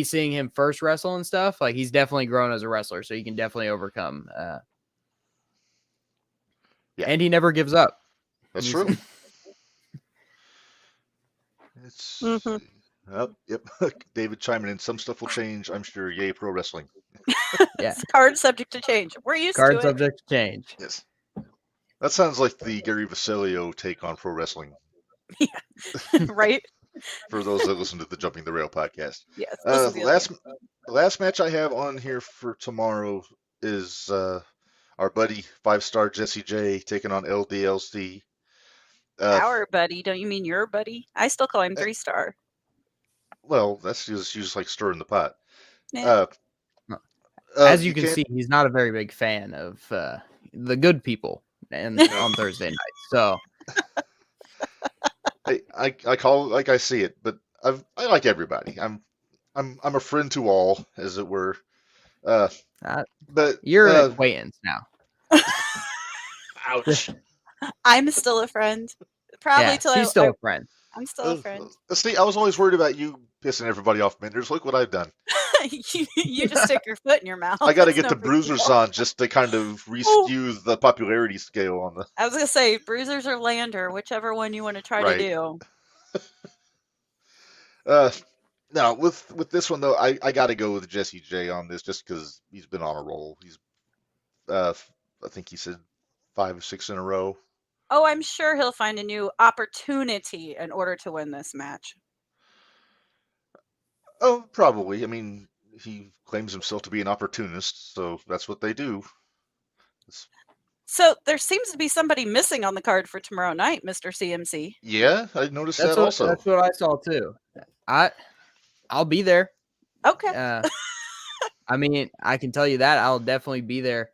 seeing him first wrestle and stuff. Like he's definitely grown as a wrestler, so he can definitely overcome. And he never gives up. That's true. It's yep. David chiming in. Some stuff will change. I'm sure. Yay, pro wrestling. Yeah. Card subject to change. We're used to it. Card subject to change. Yes. That sounds like the Gary Vasilio take on pro wrestling. Yeah. Right. For those that listen to the Jumping the Rail podcast. Yes. Last match I have on here for tomorrow is our buddy 5-star Jesse J taking on LDLC. Our buddy? Don't you mean your buddy? I still call him 3-star. Well, that's just like stirring the pot. Yeah. As you can see, he's not a very big fan of the good people and on Thursday night. So I call it like I see it, but I like everybody. I'm a friend to all, as it were. But you're an acquaintance now. Ouch. I'm still a friend. Probably till she's still a friend. I'm still a friend. See, I was always worried about you pissing everybody off, Minderz. Look what I've done. you just stick your foot in your mouth. I got to get the bruisers on just to kind of re-skew the popularity scale on the. I was gonna say bruisers or Lander, whichever one you want to try to do. Now with this one though, I got to go with Jesse J on this just because he's been on a roll. He's, I think he said 5 or 6 in a row. Oh, I'm sure he'll find a new opportunity in order to win this match. Oh, probably. I mean, he claims himself to be an opportunist, so that's what they do. So there seems to be somebody missing on the card for tomorrow night, Mr. CMC. Yeah, I noticed that also. That's what I saw too. I'll be there. Okay. I mean, I can tell you that I'll definitely be there.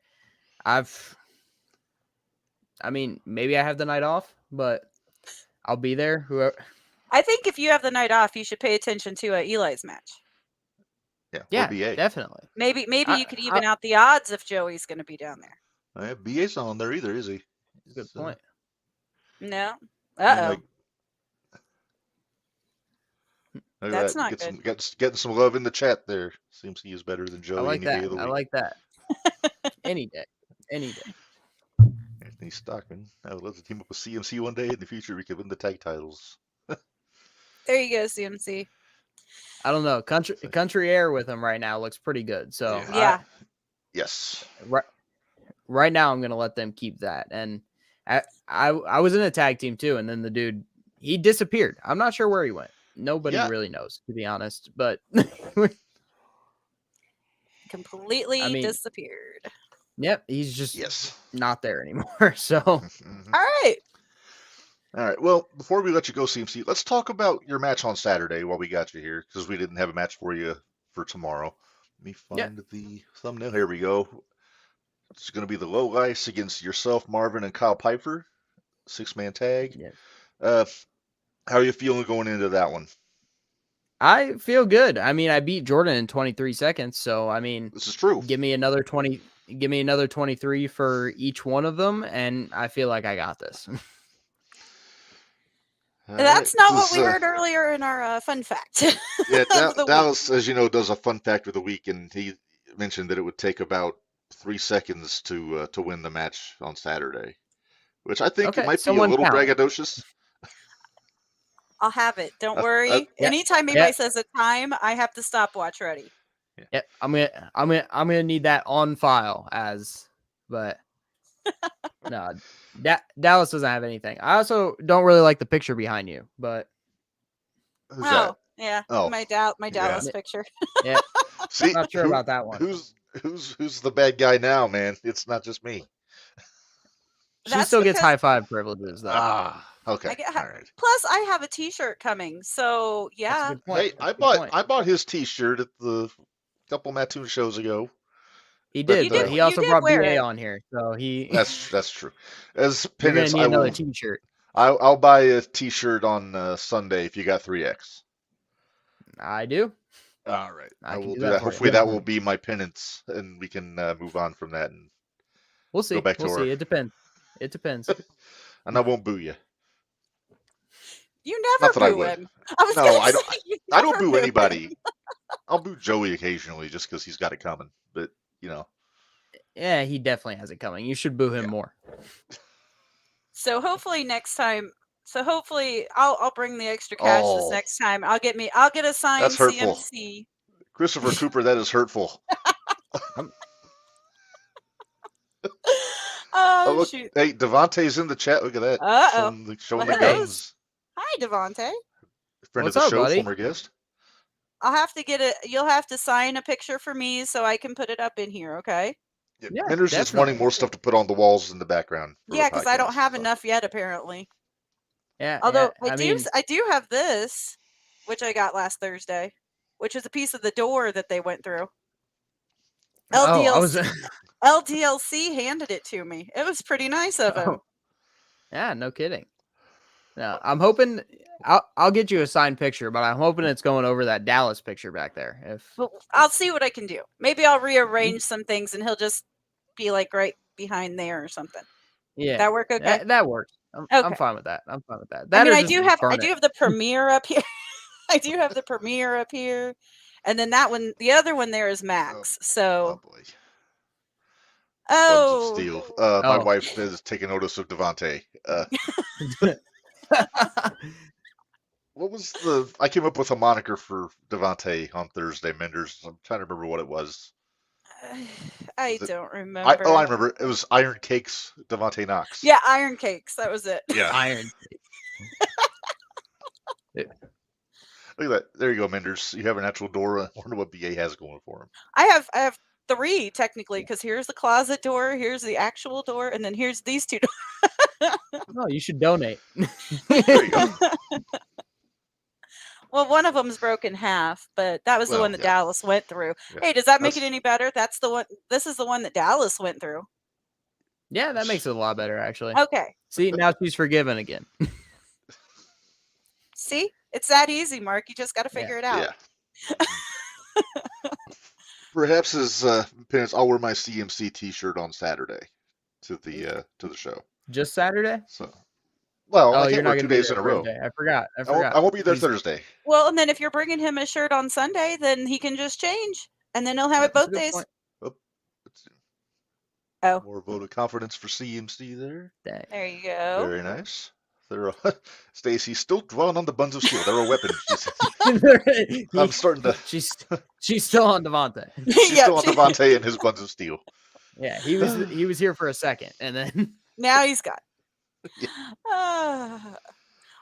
Maybe I have the night off, but I'll be there. Whoever. I think if you have the night off, you should pay attention to Eli's match. Yeah, BA. Definitely. Maybe you could even out the odds if Joey's going to be down there. BA's not on there either, is he? Good point. No. Uh-oh. That's not good. Getting some love in the chat there. Seems he is better than Joey. I like that. I like that. Any day. Anthony Stockman. I would love to team up with CMC one day in the future. We could win the tag titles. There you go, CMC. I don't know. Country Air with him right now looks pretty good. So yeah. Yes. Right now, I'm gonna let them keep that. And I was in a tag team too, and then the dude he disappeared. I'm not sure where he went. Nobody really knows, to be honest. But completely disappeared. Yep, he's just not there anymore. So All right. Well, before we let you go, CMC, let's talk about your match on Saturday while we got you here, because we didn't have a match for you for tomorrow. Let me find the thumbnail. Here we go. It's going to be the Low Ice against yourself, Marvin, and Kyle Piper. 6-man tag. Yeah. How are you feeling going into that one? I feel good. I mean, I beat Jordan in 23 seconds, so I mean, This is true. give me another 23 for each one of them, and I feel like I got this. That's not what we heard earlier in our fun fact. Yeah, Dallas, as you know, does a fun fact of the week, and he mentioned that it would take about 3 seconds to win the match on Saturday, which I think it might be a little braggadocious. I'll have it. Don't worry. Anytime anybody says a time, I have the stopwatch ready. Yeah, I'm gonna need that on file but no, Dallas doesn't have anything. I also don't really like the picture behind you, but who's that? Yeah, my Dallas picture. Yeah, see, not sure about that one. Who's the bad guy now, man? It's not just me. She still gets high five privileges, though. Ah, okay, all right. Plus, I have a T-shirt coming, so yeah. Hey, I bought his T-shirt at the couple Mattoon shows ago. He did, but he also brought BA on here, so he. That's true. As penance, I will. Another T-shirt. I'll buy a T-shirt on Sunday if you got 3X. I do. All right, I will do that. Hopefully, that will be my penance, and we can move on from that. And we'll see. Go back to work. See. It depends. And I won't boo you. You never boo him. I don't boo anybody. I'll boo Joey occasionally just because he's got it coming. But you know. Yeah, he definitely has it coming. You should boo him more. So hopefully next time. So hopefully I'll bring the extra cash this next time. I'll get a signed CMC. Christopher Cooper, that is hurtful. Oh, shoot. Hey, Devontae's in the chat. Look at that. Showing the guns. Hi, Devontae. Friend of the show, buddy? Former guest. I'll have to you'll have to sign a picture for me so I can put it up in here, okay? Yeah, Minderz is wanting more stuff to put on the walls in the background. Yeah, because I don't have enough yet, apparently. Yeah. Although I do have this, which I got last Thursday, which is a piece of the door that they went through. LDLC handed it to me. It was pretty nice of him. Yeah, no kidding. No, I'm hoping I'll get you a signed picture, but I'm hoping it's going over that Dallas picture back there. I'll see what I can do. Maybe I'll rearrange some things and he'll just be like right behind there or something. Yeah, that work okay? That works. I'm fine with that. I mean, I do have the premiere up here. I do have the premiere up here, and then that one, the other one there is Max. Oh boy. Steel. My wife is taking notice of Devontae. What was I came up with a moniker for Devontae on Thursday, Minderz. I'm trying to remember what it was. I don't remember. I remember. It was Iron Cakes, Devontae Knox. Yeah, Iron Cakes. That was it. Yeah. Iron. Look at that. There you go, Minderz. You have an actual door. I wonder what BA has going for him. I have 3 technically, because here's the closet door, here's the actual door, and then here's these 2 doors. Oh, you should donate. There you go. Well, one of them's broken half, but that was the one that Dallas went through. Yeah. Hey, does that make it any better? That's the one. This is the one that Dallas went through. Yeah, that makes it a lot better, actually. Okay. See, now she's forgiven again. See, it's that easy, Mark. You just got to figure it out. Yeah. Perhaps as penance, I'll wear my CMC T-shirt on Saturday to the show. Just Saturday? So. Well, I can't work 2 days in a row. I forgot. I won't be there Thursday. Well, and then if you're bringing him a shirt on Sunday, then he can just change, and then he'll have it both days. More vote of confidence for CMC there. There you go. Very nice. Stacy's still dwelling on the buns of steel. They're a weapon. I'm starting to. She's still on Devontae. She's still on Devontae and his buns of steel. Yeah, he was here for a second, and then now he's gone. Yeah.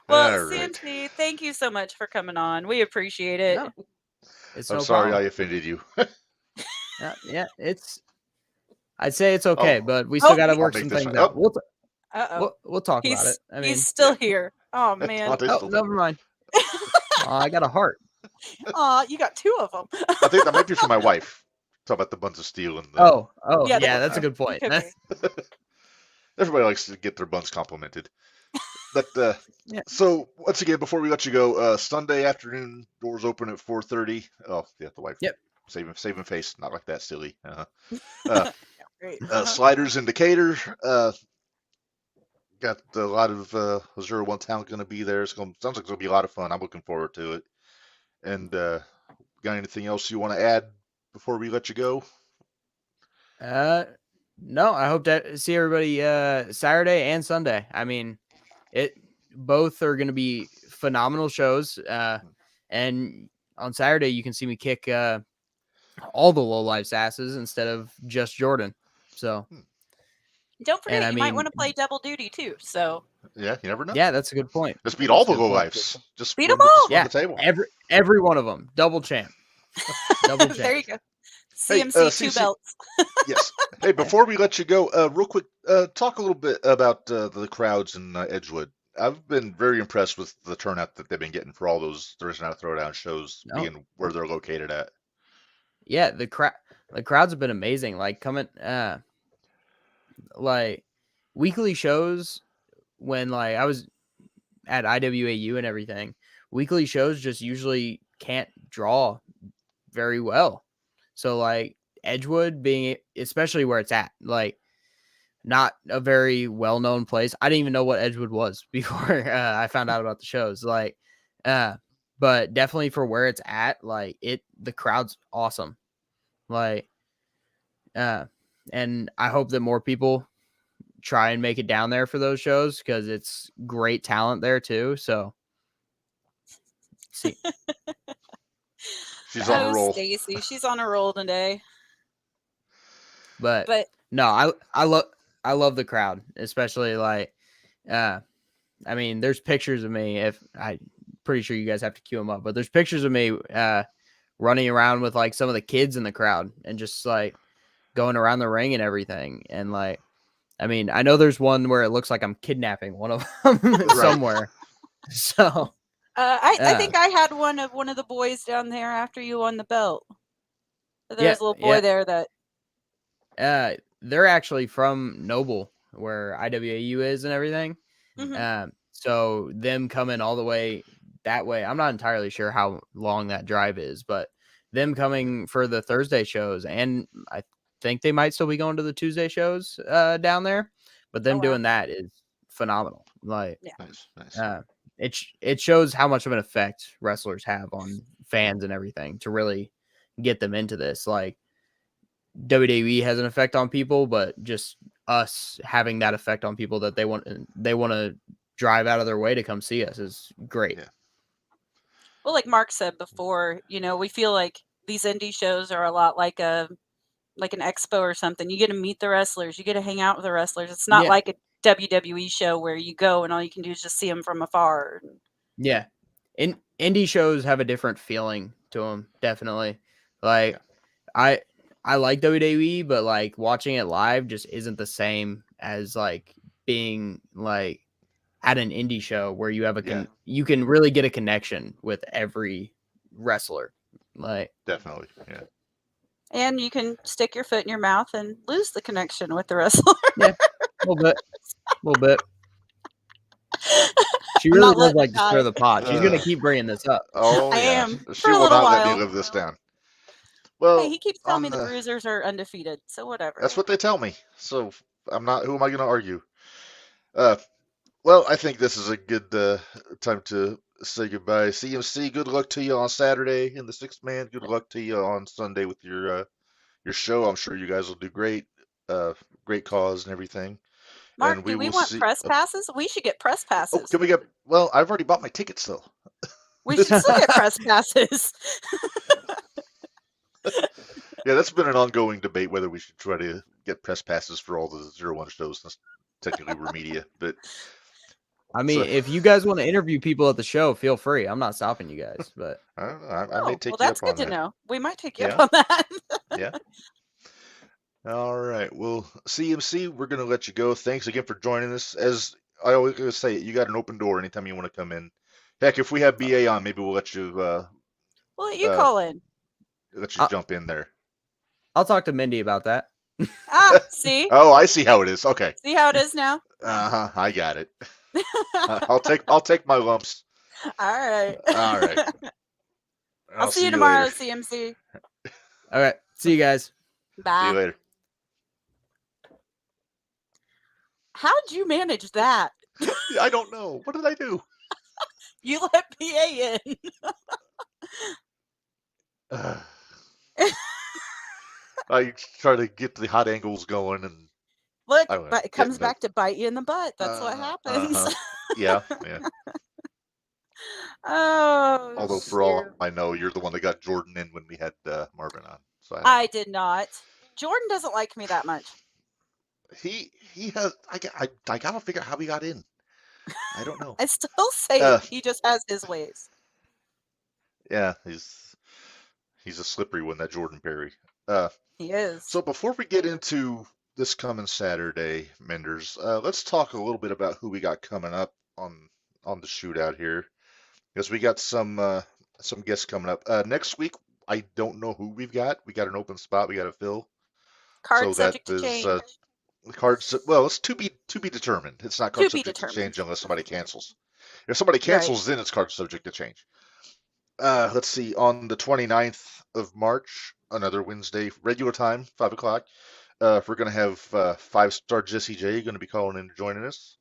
Well, CMC, thank you so much for coming on. We appreciate it. No, I'm sorry I offended you. Yeah, I'd say it's okay, but we still got to work some things out. We'll talk about it. I mean, he's still here. Oh man. Never mind. I got a heart. You got 2 of them. I think that might be for my wife. Talk about the buns of steel and. Yeah, that's a good point. Everybody likes to get their buns complimented. But Yeah. so once again, before we let you go, Sunday afternoon doors open at 4:30. Oh, yeah, the wife. Yep. Saving face, not like that, silly. Great. Sliders in Decatur. Got a lot of 01 talent going to be there. Sounds like it's going to be a lot of fun. I'm looking forward to it. And got anything else you want to add before we let you go? No, I hope to see everybody Saturday and Sunday. I mean, both are going to be phenomenal shows. And on Saturday you can see me kick all the low life's asses instead of just Jordan. So don't forget, you might want to play double duty too. So yeah, you never know. Yeah, that's a good point. Just beat all the low lifes. Just beat them all. Yeah, the table. Every one of them. Double champ. Double champ. There you go. CMC 2 belts. Yes. Hey, before we let you go, real quick, talk a little bit about the crowds in Edgewood. I've been very impressed with the turnout that they've been getting for all those Thursday Night Throwdown shows, being where they're located at. Yeah, the crowds have been amazing. Like coming, like weekly shows when like I was at IWAU and everything. Weekly shows just usually can't draw very well. So like Edgewood being, especially where it's at, like not a very well-known place. I didn't even know what Edgewood was before I found out about the shows. Like, but definitely for where it's at, like the crowd's awesome. Like, and I hope that more people try and make it down there for those shows because it's great talent there too. So, see. She's on a roll. Stacy, she's on a roll today. But no, I love the crowd, especially like, I mean, there's pictures of me. If I'm pretty sure you guys have to queue them up, but there's pictures of me running around with like some of the kids in the crowd and just like going around the ring and everything. And like, I mean, I know there's one where it looks like I'm kidnapping one of them somewhere. So. I think I had one of the boys down there after you won the belt. There's a little boy there that. They're actually from Noble, where IWAU is and everything. Mm-hmm. So them coming all the way that way, I'm not entirely sure how long that drive is, but them coming for the Thursday shows, and I think they might still be going to the Tuesday shows down there, but them doing that is phenomenal. Like, nice. It shows how much of an effect wrestlers have on fans and everything to really get them into this. Like WWE has an effect on people, but just us having that effect on people that they want to drive out of their way to come see us is great. Yeah. Well, like Mark said before, we feel like these indie shows are a lot like an expo or something. You get to meet the wrestlers, you get to hang out with the wrestlers. It's not like a WWE show where you go and all you can do is just see them from afar. Yeah. Indie shows have a different feeling to them. Definitely. Like I like WWE, but like watching it live just isn't the same as like being like at an indie show where you have you can really get a connection with every wrestler. Like definitely. Yeah. And you can stick your foot in your mouth and lose the connection with the wrestler. Yeah. A little bit. She really does like to stir the pot. She's gonna keep bringing this up. Oh, I yeah. am. She will not let me live this down. Well, hey, he keeps telling me the Bruisers are undefeated, so whatever. That's what they tell me. So I'm not. Who am I going to argue? Well, I think this is a good time to say goodbye. CMC, good luck to you on Saturday in the sixth man. Good luck to you on Sunday with your show. I'm sure you guys will do great. Great cause and everything. Mark, and do we want press passes? We should get press passes. Oh, can we get? Well, I've already bought my tickets though. We should still get press passes. Yeah, that's been an ongoing debate whether we should try to get press passes for all the 01 shows. That's technically we're media, but I mean, if you guys want to interview people at the show, feel free. I'm not stopping you guys, but I don't know. I may take you up on that. Well, that's good to know. We might take you up on that. Yeah. All right. Well, CMC, we're going to let you go. Thanks again for joining us. As I always say, you got an open door anytime you want to come in. Heck, if we have BA on, maybe we'll let you. We'll let you call in. Let you jump in there. I'll talk to Mindy about that. See? Oh, I see how it is. Okay. See how it is now? I got it. I'll take my lumps. All right. All right. I'll see you later. tomorrow, CMC. All right. See you guys. Bye. See you later. How'd you manage that? I don't know. What did I do? You let PA in. I try to get the hot angles going, and look, but it comes back to bite you in the butt. That's what happens. Yeah. Oh. Although for all I know, you're the one that got Jordan in when we had Marvin on. So I did not. Jordan doesn't like me that much. He has. I gotta figure out how he got in. I don't know. I still say he just has his ways. Yeah, he's a slippery one, that Jordan Perry. He is. So before we get into this coming Saturday, Minderz, let's talk a little bit about who we got coming up on the shootout here, because we got some guests coming up next week. I don't know who we've got. We got an open spot we got to fill. Card subject to change. Cards. Well, it's to be determined. It's not card subject to change unless somebody cancels. If somebody cancels, then it's card subject to change. Let's see. On the 29th of March, another Wednesday, regular time, 5 o'clock. We're going to have 5-star Jesse J going to be calling in and joining us.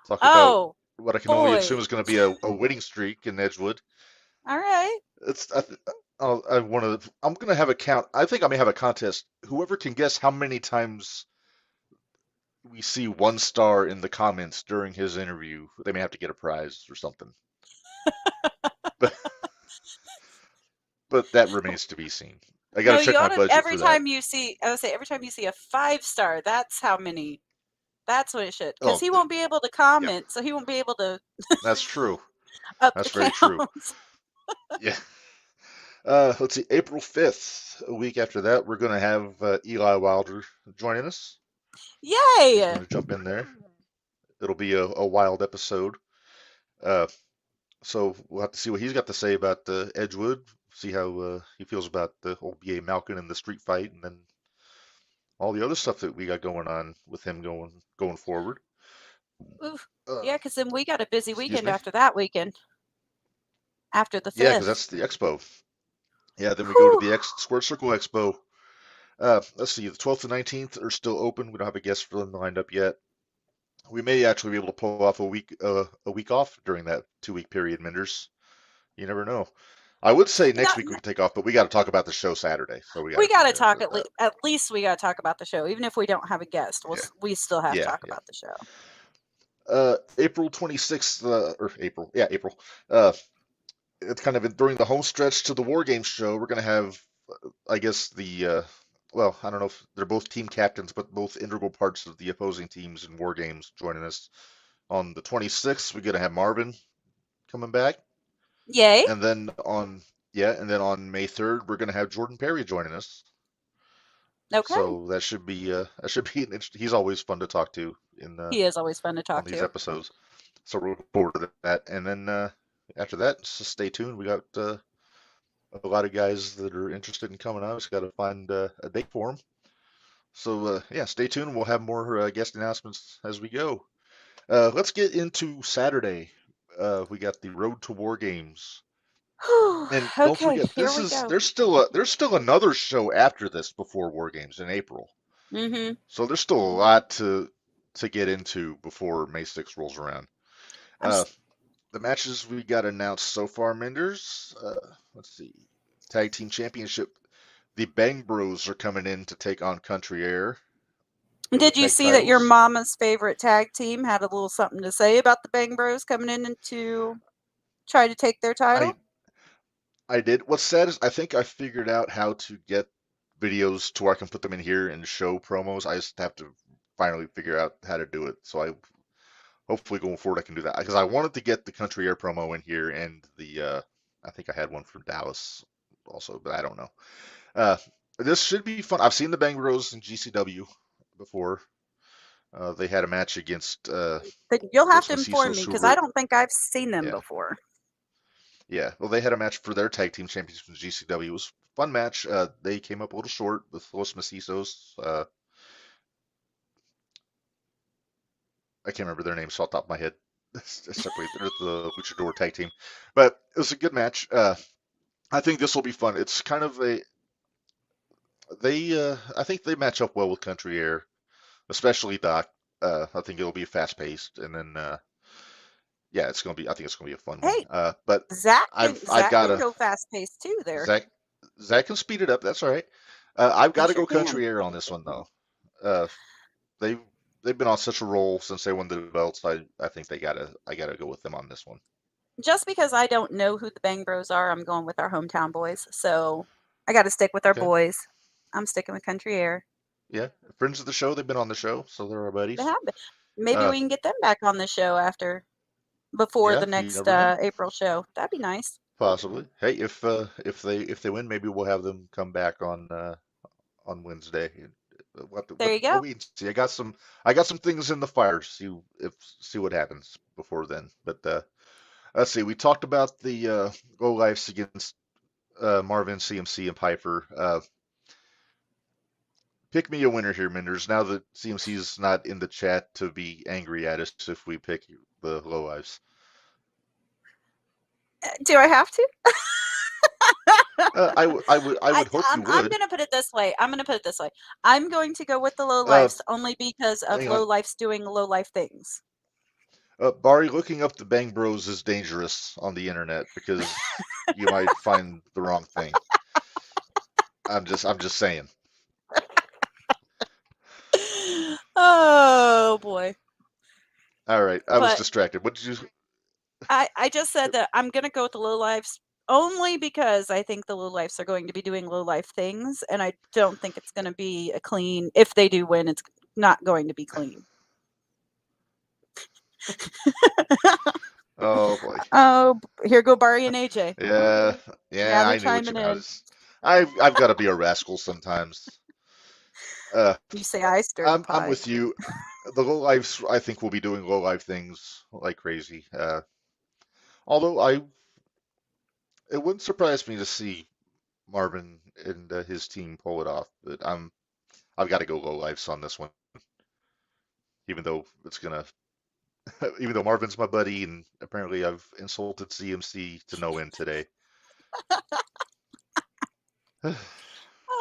Talk about what I can only assume is going to be a winning streak in Edgewood. All right. I'm going to have a count. I think I may have a contest. Whoever can guess how many times we see 1 star in the comments during his interview, they may have to get a prize or something. But that remains to be seen. I got to check my budget every for time that. you see, I would say every time you see a 5-star, that's how many. That's what it should. Because he won't be able to comment, so he won't be able to. That's true. That's very true. Yeah. Let's see. April 5th, a week after that, we're going to have Eli Wilder joining us. Yay! He's going to jump in there. It'll be a wild episode. So we'll have to see what he's got to say about Edgewood. See how he feels about the old B.A. Malkin and the street fight, and then all the other stuff that we got going on with him going forward. Oof. Yeah, because then we got a busy weekend after that weekend. After the 5th. Yeah, because that's the expo. Yeah, then we go to the Square Circle Expo. Let's see, the 12th and 19th are still open. We don't have a guest for them lined up yet. We may actually be able to pull off a week off during that 2-week period, Minderz. You never know. I would say next week we can take off, but we got to talk about the show Saturday. So we got to talk at least we got to talk about the show, even if we don't have a guest. We still have to talk about the show. April 26th, April. It's kind of during the home stretch to the WarGames show. We're going to have, I guess, well, I don't know if they're both team captains, but both integral parts of the opposing teams in WarGames joining us. On the 26th, we're going to have Marvin coming back. Yay! And then on May 3rd, we're going to have Jordan Perry joining us. Okay. So that should be he's always fun to talk to he is always fun to talk on these episodes. So we're looking forward to that. And then after that, just stay tuned. We got a lot of guys that are interested in coming out. Just got to find a date for them. So stay tuned. We'll have more guest announcements as we go. Let's get into Saturday. We got the Road to WarGames. And don't forget, there's still another show after this before WarGames in April. Mm-hmm. So there's still a lot to get into before May 6th rolls around. The matches we got announced so far, Minderz. Let's see. Tag Team Championship. The Bang Bros are coming in to take on Country Air. Did you see that your mama's favorite tag team had a little something to say about the Bang Bros coming in to try to take their title? I did. What's sad is I think I figured out how to get videos to where I can put them in here and show promos. I just have to finally figure out how to do it. So hopefully going forward I can do that, because I wanted to get the Country Air promo in here and the I think I had one from Dallas also, but I don't know. This should be fun. I've seen the Bang Bros in GCW before. They had a match against. You'll have to inform me, because I don't think I've seen them before. Yeah, well, they had a match for their tag team championship in GCW. It was a fun match. They came up a little short with Los Macizos. I can't remember their names off the top of my head. Separately, they're the Luchador tag team, but it was a good match. I think this will be fun. It's kind of I think they match up well with Country Air, especially Doc. I think it'll be fast paced, and then yeah, it's gonna be. I think it's gonna be a fun one. Hey, But Zach I've got can to go fast paced too there. Zach can speed it up. That's all right. I've He got to sure go can. Country Air on this one though. Uh, they've they've been on such a roll since they won the belts. I think I gotta go with them on this one. Just because I don't know who the Bang Bros are, I'm going with our hometown boys. So I got to stick with our Okay. boys. I'm sticking with Country Air. Yeah, friends of the show. They've been on the show, so they're our buddies. They have been. Maybe we can get them back on the show before Yeah, the you next never know. April show. That'd be nice. Possibly. Hey, if they win, maybe we'll have them come back on Wednesday. There you We'll go. wait and see. I got some things in the fire. See what happens before then. But let's see. We talked about the low lifes against Marvin, CMC, and Piper. Pick me a winner here, Minders. Now that CMC is not in the chat to be angry at us if we pick the low lives. Do I have to? I would hope you would. I'm going to put it this way. I'm going to go with the low lifes only because of low lifes doing low life things. Barry, looking up the Bang Bros is dangerous on the internet because you might find the wrong thing. I'm just saying. Oh boy. All right, I was distracted. What did you? I just said that I'm gonna go with the low lives only because I think the low lives are going to be doing low life things, and I don't think it's going to be a clean. If they do win, it's not going to be clean. Oh boy. Oh, here go Barry and AJ. Yeah, I knew what you meant. I've got to be a rascal sometimes. You say I stir the pot. I'm with you. The low lives, I think, will be doing low life things like crazy. Although it wouldn't surprise me to see Marvin and his team pull it off. But I've got to go low lives on this one, even though even though Marvin's my buddy and apparently I've insulted CMC to no end today.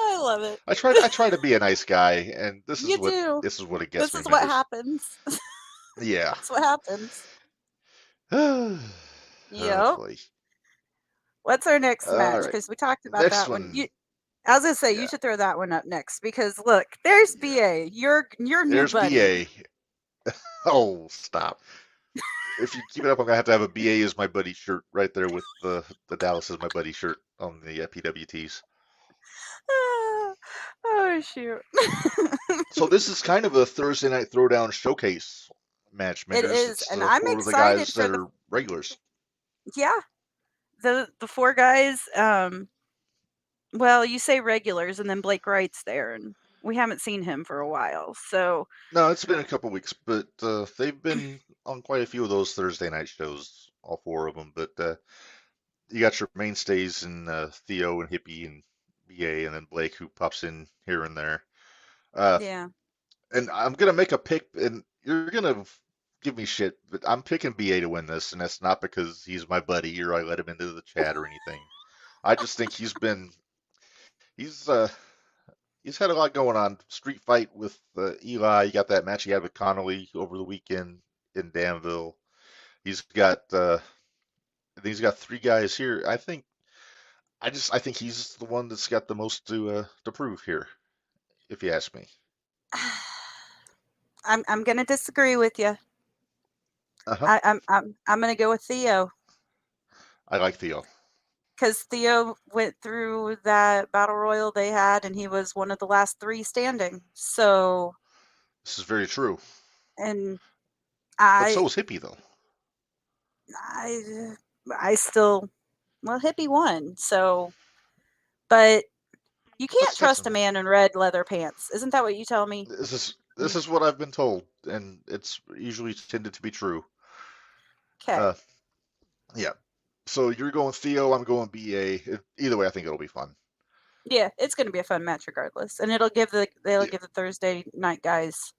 I love it. I try to be a nice guy, and this is what it gets me. This is what happens. Yeah. That's what happens. Yep. What's our next match? Because we talked about that one. I was gonna say you should throw that one up next because look, there's BA. Your new there's buddy. BA. Oh, stop. If you keep it up, I'm gonna have to have a BA as my buddy shirt right there with the Dallas as my buddy shirt on the PWTs. Oh shoot! So this is kind of a Thursday night throwdown showcase match. It is, and I'm excited the guys that are regulars. Yeah, the 4 guys. Well, you say regulars, and then Blake Wright's there, and we haven't seen him for a while. So no, it's been a couple weeks, but they've been on quite a few of those Thursday night shows, all 4 of them. But you got your mainstays in Theo and Hippie and BA, and then Blake who pops in here and there. Yeah. And I'm gonna make a pick, and you're gonna give me shit, but I'm picking BA to win this, and that's not because he's my buddy or I let him into the chat or anything. I just think he's had a lot going on. Street fight with Eli. You got that match he had with Connolly over the weekend in Danville. He's got 3 guys here. I think he's the one that's got the most to prove here, if you ask me. I'm gonna disagree with you. I'm gonna go with Theo. I like Theo. Because Theo went through that battle royal they had, and he was one of the last 3 standing. So this is very true. And but so was Hippie, though. I still, Hippie won. So, but you can't trust a man in red leather pants. Isn't that what you tell me? This is what I've been told, and it's usually tended to be true. Okay. Yeah. So you're going Theo, I'm going BA. Either way, I think it'll be fun. Yeah, it's going to be a fun match regardless, and it'll give the Thursday night guys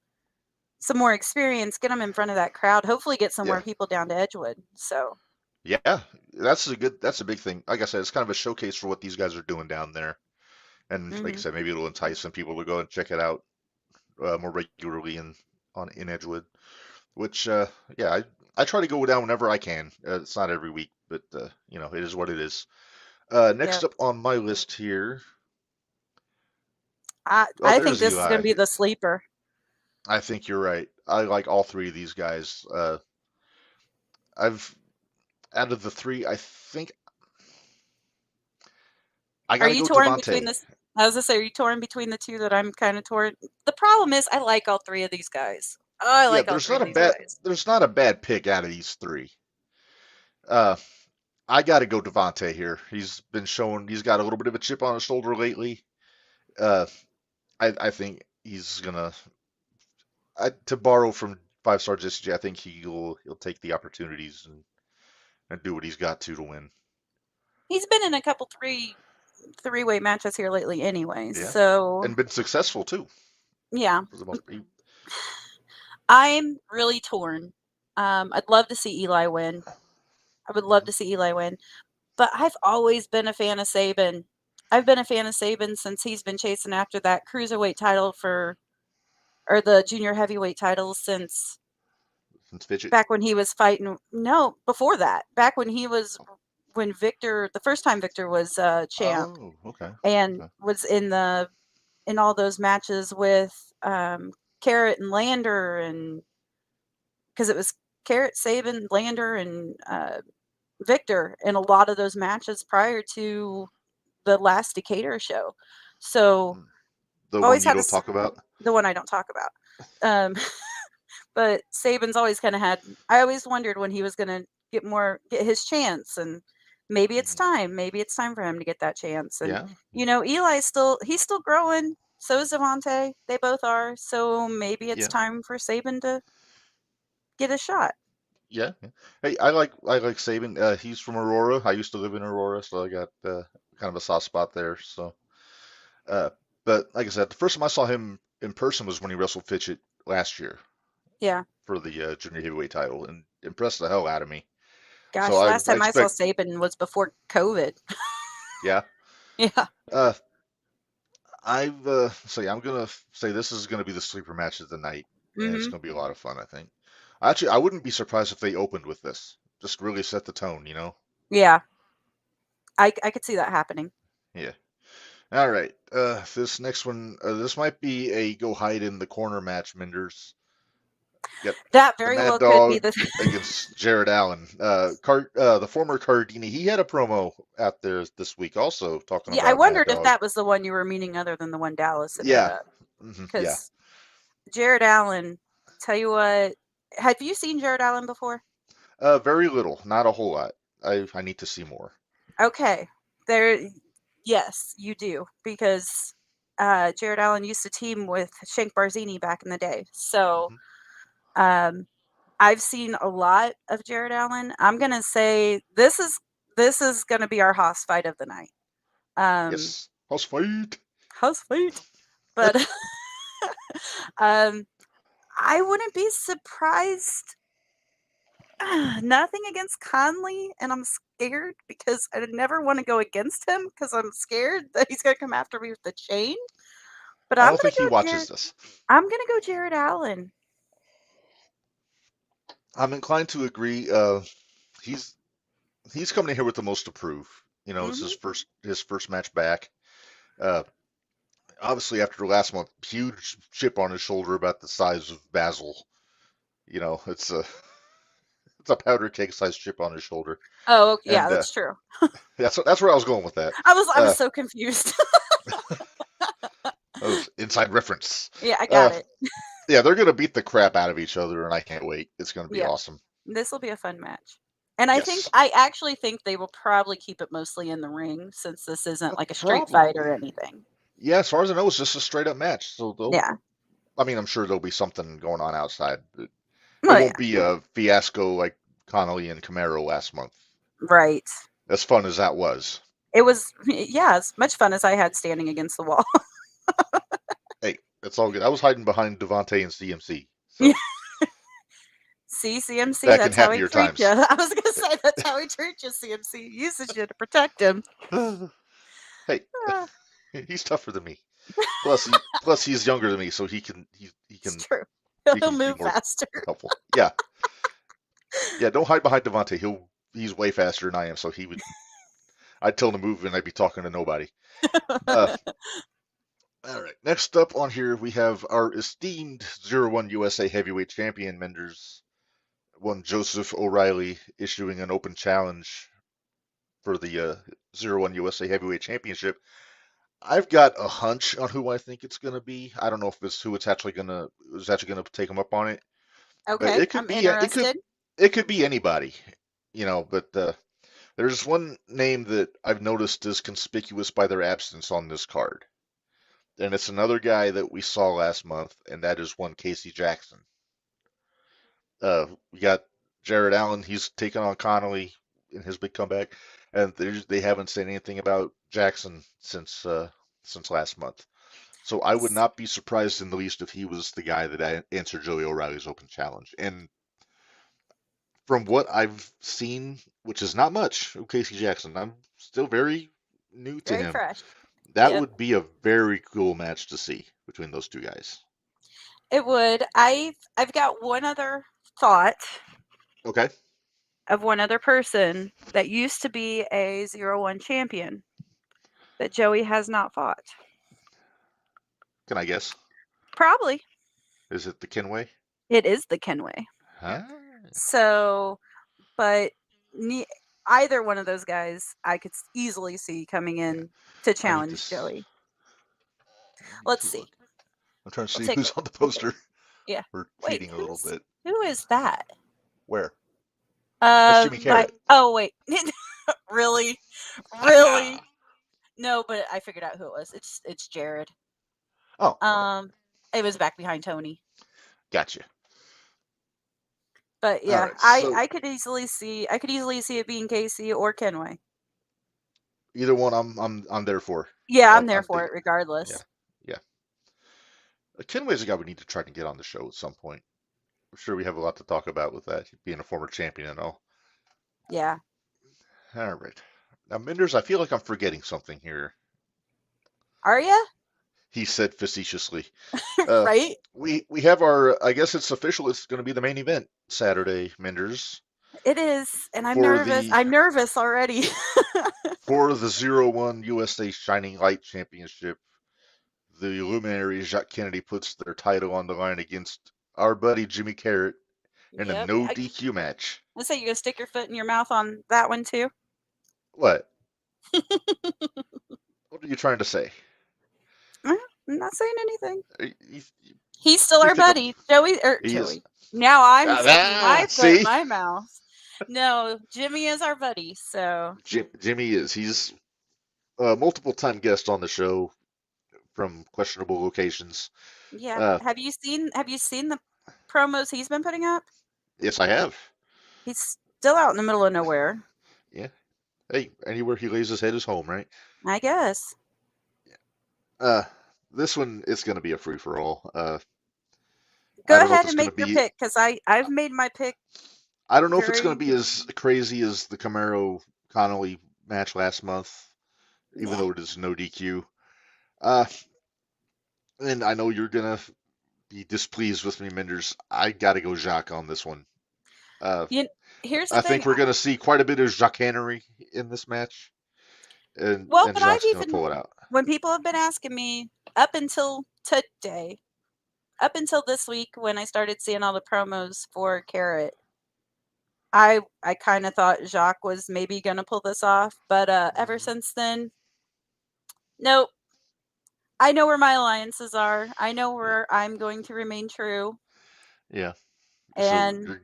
some more experience, get them in front of that crowd, hopefully get some Yeah. more people down to Edgewood. So Yeah, that's a big thing. Like I said, it's kind of a showcase for what these guys are doing down there. And like I said, maybe it'll entice some people to go and check it out more regularly in Edgewood. Which yeah, I try to go down whenever I can. It's not every week, but you know, it is what it is. Next yeah. up on my list here. I think There's this is going to Eli. be the sleeper. I think you're right. I like all three of these guys. I've out of the three, I think I Are gotta you go torn between Devontae. this? I was gonna say, are you torn between the two that I'm kind of torn? The problem is, I like all three of these guys. I Yeah, like all three of these guys. there's not a bad pick out of these three. Uh, I gotta go Devontae here. He's been showing he's got a little bit of a chip on his shoulder lately. Uh, I think he's gonna to borrow from 5-star SG. I think he'll take the opportunities and do what he's got to win. He's been in a couple three-way matches here lately, anyway. Yeah, so and been successful too. Yeah, For the most part. I'm really torn. I'd love to see Eli win. I would love to see Eli win, but I've always been a fan of Sabin. I've been a fan of Sabin since he's been chasing after that cruiserweight title or the junior heavyweight title since Fidget. back when he was fighting. No, before that, back when Victor, the first time Victor was champ, Oh, okay. and Okay. was in all those matches with Carrot and Lander, and because it was Carrot, Sabin, Lander, and Victor in a lot of those matches prior to the last Decatur show. So The always one you had don't talk about? the one I don't talk about. But Sabin's always kind of had. I always wondered when he was going to get his chance, and maybe it's time. Maybe it's time for him to get that chance. And Yeah. you know, he's still growing. So is Devontae. They both are. So maybe it's time for Sabin to get a shot. Yeah. Hey, I like Sabin. He's from Aurora. I used to live in Aurora, so I got kind of a soft spot there. So, but like I said, the first time I saw him in person was when he wrestled Fitchett last year. Yeah. For the junior heavyweight title, and impressed the hell out of me. Gosh, so last time I saw Sabin was before COVID. Yeah. Yeah. I'm gonna say this is gonna be the sleeper match of the night, and it's gonna be a lot of fun. I think. Actually, I wouldn't be surprised if they opened with this. Just really set the tone, you know. Yeah. I could see that happening. Yeah. All right. This next one, this might be a go hide in the corner match, Minderz. Yep. That very well could be the against Jared Allen. The former Cardini, he had a promo out there this week also talking about. Yeah, I wondered if that was the one you were meaning other than the one Dallas had yeah. Because Jared Allen, tell you what, have you seen Jared Allen before? Very little, not a whole lot. I need to see more. Okay. Yes, you do, because Jared Allen used to team with Shank Barzini back in the day. So I've seen a lot of Jared Allen. I'm gonna say this is gonna be our Haas fight of the night. Yes, Haas fight. But I wouldn't be surprised. Nothing against Conley, and I'm scared because I never want to go against him because I'm scared that he's gonna come after me with the chain. But I don't think he watches this. I'm gonna go Jared Allen. I'm inclined to agree. He's coming in here with the most to prove. You know, it's his first match back. Obviously, after last month, huge chip on his shoulder about the size of Basil. You know, it's a powder keg sized chip on his shoulder. Oh, yeah, that's true. That's where I was going with that. I was so confused. That was inside reference. Yeah, I got it. Yeah, they're gonna beat the crap out of each other, and I can't wait. It's gonna be awesome. This will be a fun match. And I actually think they will probably keep it mostly in the ring since this isn't like a street fight or anything. Yeah, as far as I know, it's just a straight up match. So yeah. I mean, I'm sure there'll be something going on outside, but it won't be a fiasco like Connolly and Camaro last month. Right. As fun as that was. It was, as much fun as I had standing against the wall. Hey, it's all good. I was hiding behind Devontae and CMC. So See, CMC, back in that's how he happier treats times. you. I was going to say, that's how he treats you, CMC. He uses you to protect him. Hey, Ah, he's tougher than me. Plus he's younger than me, so he can it's true. He'll be move more faster. helpful. Yeah. Yeah, don't hide behind Devontae. He's way faster than I am, so I'd tell him to move and I'd be talking to nobody. All right. Next up on here we have our esteemed 01 USA heavyweight champion Minderz, one Joseph O'Reilly, issuing an open challenge for the 01 USA heavyweight championship. I've got a hunch on who I think it's going to be. I don't know if it's who's actually going to take him up on it. But Okay, I'm interested. it could be anybody, but there's one name that I've noticed is conspicuous by their absence on this card. And it's another guy that we saw last month, and that is one Casey Jackson. We got Jared Allen, he's taken on Connolly in his big comeback, and they haven't said anything about Jackson since last month. So I would not be surprised in the least if he was the guy that answered Joey O'Reilly's open challenge. And from what I've seen, which is not much of Casey Jackson, I'm still very new to Very him. fresh. That Yep. would be a very cool match to see between those two guys. It would. I've got one other thought. Okay. Of one other person that used to be a 01 champion that Joey has not fought. Can I guess? Probably. Is it the Kenway? It is the Kenway. Huh? So, but either one of those guys I could easily see coming in to challenge Joey. Let's see. I'm trying to see who's on the poster. Yeah. We're cheating a little bit. Who is that? Where? That's Jimmy Carrot. Oh, wait. Really? Really? No, but I figured out who it was. It's Jared. Oh. Okay. It was back behind Tony. Gotcha. But yeah, right, so I could easily see it being Casey or Kenway. Either one I'm there for. Yeah, I'm there for it regardless. Yeah. Kenway's a guy we need to try to get on the show at some point. I'm sure we have a lot to talk about with that, being a former champion and all. Yeah. All right. Now, Minderz, I feel like I'm forgetting something here. Are you? He said facetiously. Right? We have our, I guess it's official, it's going to be the main event Saturday, Minderz. It is, and I'm nervous. I'm nervous already. For the 01 USA Shining Light Championship, the luminary Jacques Kennedy puts their title on the line against our buddy Jimmy Carrot in a no DQ match. Let's say you're going to stick your foot in your mouth on that one too? What? What are you trying to say? I'm not saying anything. He's still our buddy. Joey. Now I'm sticking my foot in my mouth. No, Jimmy is our buddy. So Jimmy is. He's a multiple-time guest on the show from questionable locations. Yeah. Have you seen the promos he's been putting up? Yes, I have. He's still out in the middle of nowhere. Yeah. Hey, anywhere he lays his head is home, right? I guess. This one is going to be a free-for-all. Go ahead and make your pick, because I've made my pick. I don't know if it's going to be as crazy as the Camaro-Connolly match last month, even though it is no DQ. And I know you're going to be displeased with me, Minderz. I got to go Jacques on this one. Here's the I thing. think we're going to see quite a bit of Jacqueanery in this match. And but Jacques going to pull it out. When people have been asking me up until today, up until this week when I started seeing all the promos for Carrot, I kind of thought Jacques was maybe going to pull this off. But ever since then, nope. I know where my alliances are. I know where I'm going to remain true. Yeah. And so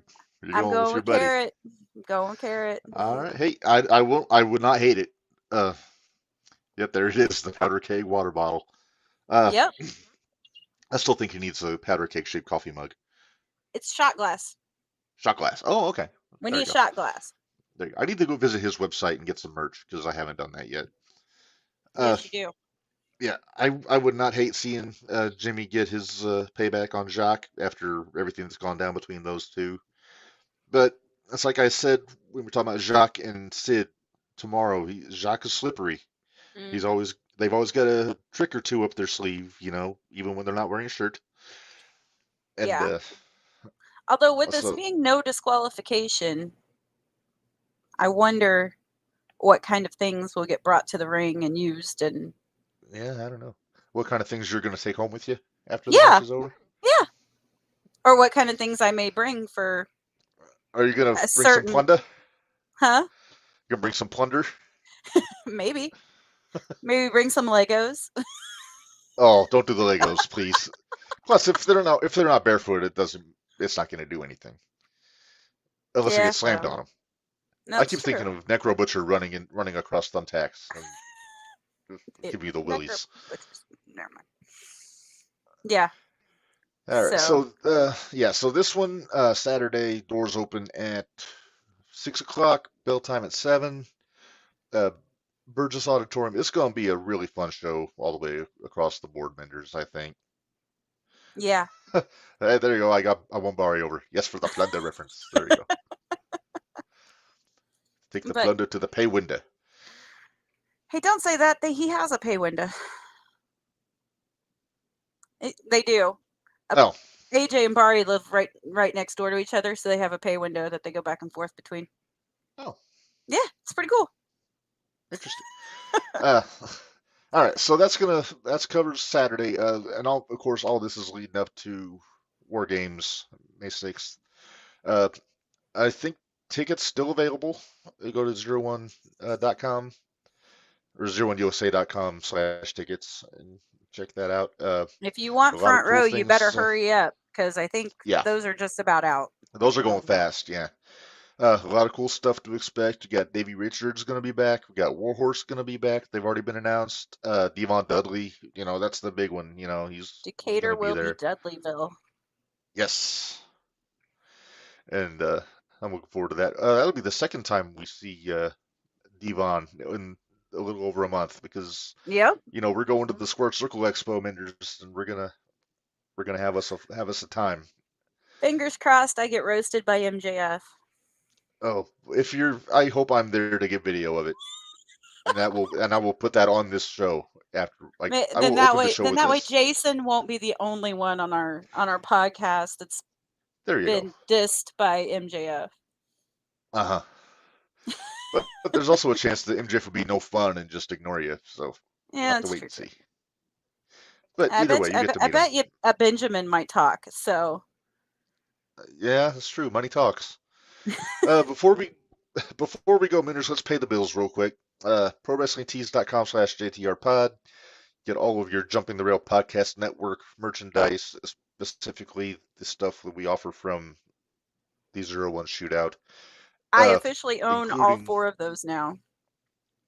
I'm going with Carrot. I'm going Carrot. All right. Hey, I would not hate it. Yep, there it is, the powder keg water bottle. Yep. I still think he needs a powder keg shaped coffee mug. It's shot glass. Shot glass. Oh, okay. We need shot glass. There you go. I need to go visit his website and get some merch because I haven't done that yet. Yes, you do. Yeah, I would not hate seeing Jimmy get his payback on Jacques after everything that's gone down between those two. But it's like I said when we're talking about Jacques and Sid tomorrow. Jacques is slippery. Mhm. They've always got a trick or two up their sleeve, even when they're not wearing a shirt. And Yeah. Although with this so being no disqualification, I wonder what kind of things will get brought to the ring and used. And yeah, I don't know what kind of things you're going to take home with you after the match yeah, is over. yeah, or what kind of things I may bring for Are you going to a bring some certain, plunder? huh? You going to bring some plunder? Maybe bring some Legos. Oh, don't do the Legos, please. Plus, if they're not barefoot, it's not going to do anything unless it Yeah, gets slammed well, on them. I that's keep true. thinking of Necro Butcher running across thumbtacks and give you the Necro willies. Butchers. Never mind. Yeah. All right, So so this one Saturday, doors open at 6 o'clock, bell time at 7. Uh, Burgess Auditorium. It's going to be a really fun show all the way across the board, Minderz, I think. yeah. Hey, there you go. I won Barry over. Yes, for the plunder reference. There you go. Take the But plunder to the pay window. hey, don't say that. He has a pay window. They do. Oh, AJ and Bari live right next door to each other, so they have a pay window that they go back and forth between. oh, Yeah, it's pretty cool. interesting. All right, so that's covers Saturday, and of course all this is leading up to WarGames May 6th. I think tickets still available. You go to 01.com or 01USA.com/tickets and check that out. If you A want lot of front cool row, you better things. hurry up because I think Yeah, those are just about out. those are going fast. Yeah. A lot of cool stuff to expect. You got Davey Richards going to be back. We got Warhorse going to be back. They've already been announced. Devon Dudley, that's the big one. He's going Decatur to be will be there. Dudleyville. Yes. And I'm looking forward to that. That'll be the second time we see Devon in a little over a month because Yep. we're going to the Square Circle Expo, Minderz, and we're gonna have us a time. Fingers crossed I get roasted by MJF. Oh, I hope I'm there to get video of it. And I will put that on this show after. Like, I Then will that open the way, show with this. Jason won't be the only one on our podcast that's There you go. been dissed by MJF. Uh-huh. But there's also a chance that MJF would be no fun and just ignore you. So we'll Yeah, have to that's wait true. and see. But either way, you get to meet him. bet you a Benjamin might talk. So Yeah, that's true. Money talks. Before we go, Miners, let's pay the bills real quick. ProWrestlingTees.com/JTRPod. Get all of your Jumping the Rail Podcast Network merchandise, specifically the stuff that we offer from the 01 Shootout. I officially own all including 4 of those now.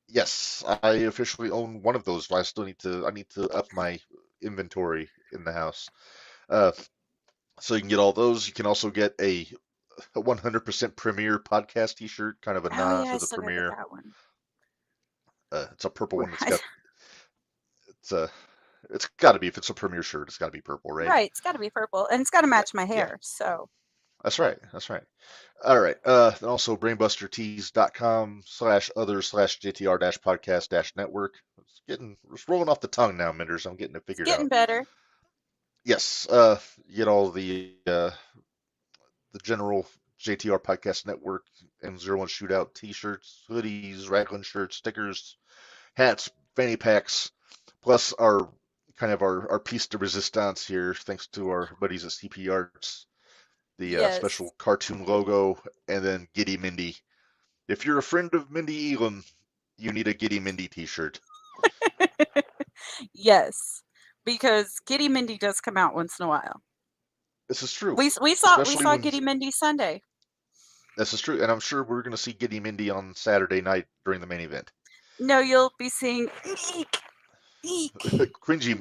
Yes, I officially own one of those, but I need to up my inventory in the house. So you can get all those. You can also get a 100% Premiere podcast T-shirt, kind of a Oh nod yeah, to I the still gotta get Premiere. that one. It's a purple one. It's got to be, if it's a Premiere shirt, it's got to be purple, right? Right, it's got to be purple, and it's got to match my Yeah. hair. So That's right. All right. And also brainbustertees.com/other/JTR-podcast-network. It's rolling off the tongue now, Minderz. I'm getting it figured it's getting out. better. Yes. You get all the general JTR Podcast Network and 01 Shootout T-shirts, hoodies, raglan shirts, stickers, hats, fanny packs, plus our piece de resistance here, thanks to our buddies at CP Arts. The Yes. special cartoon logo, and then Giddy Mindy. If you're a friend of Mindy Elam, you need a Giddy Mindy T-shirt. Yes, because Giddy Mindy does come out once in a while. This is true. We saw Giddy Mindy Sunday. This is true, and I'm sure we're going to see Giddy Mindy on Saturday night during the main event. No, you'll be seeing Cringy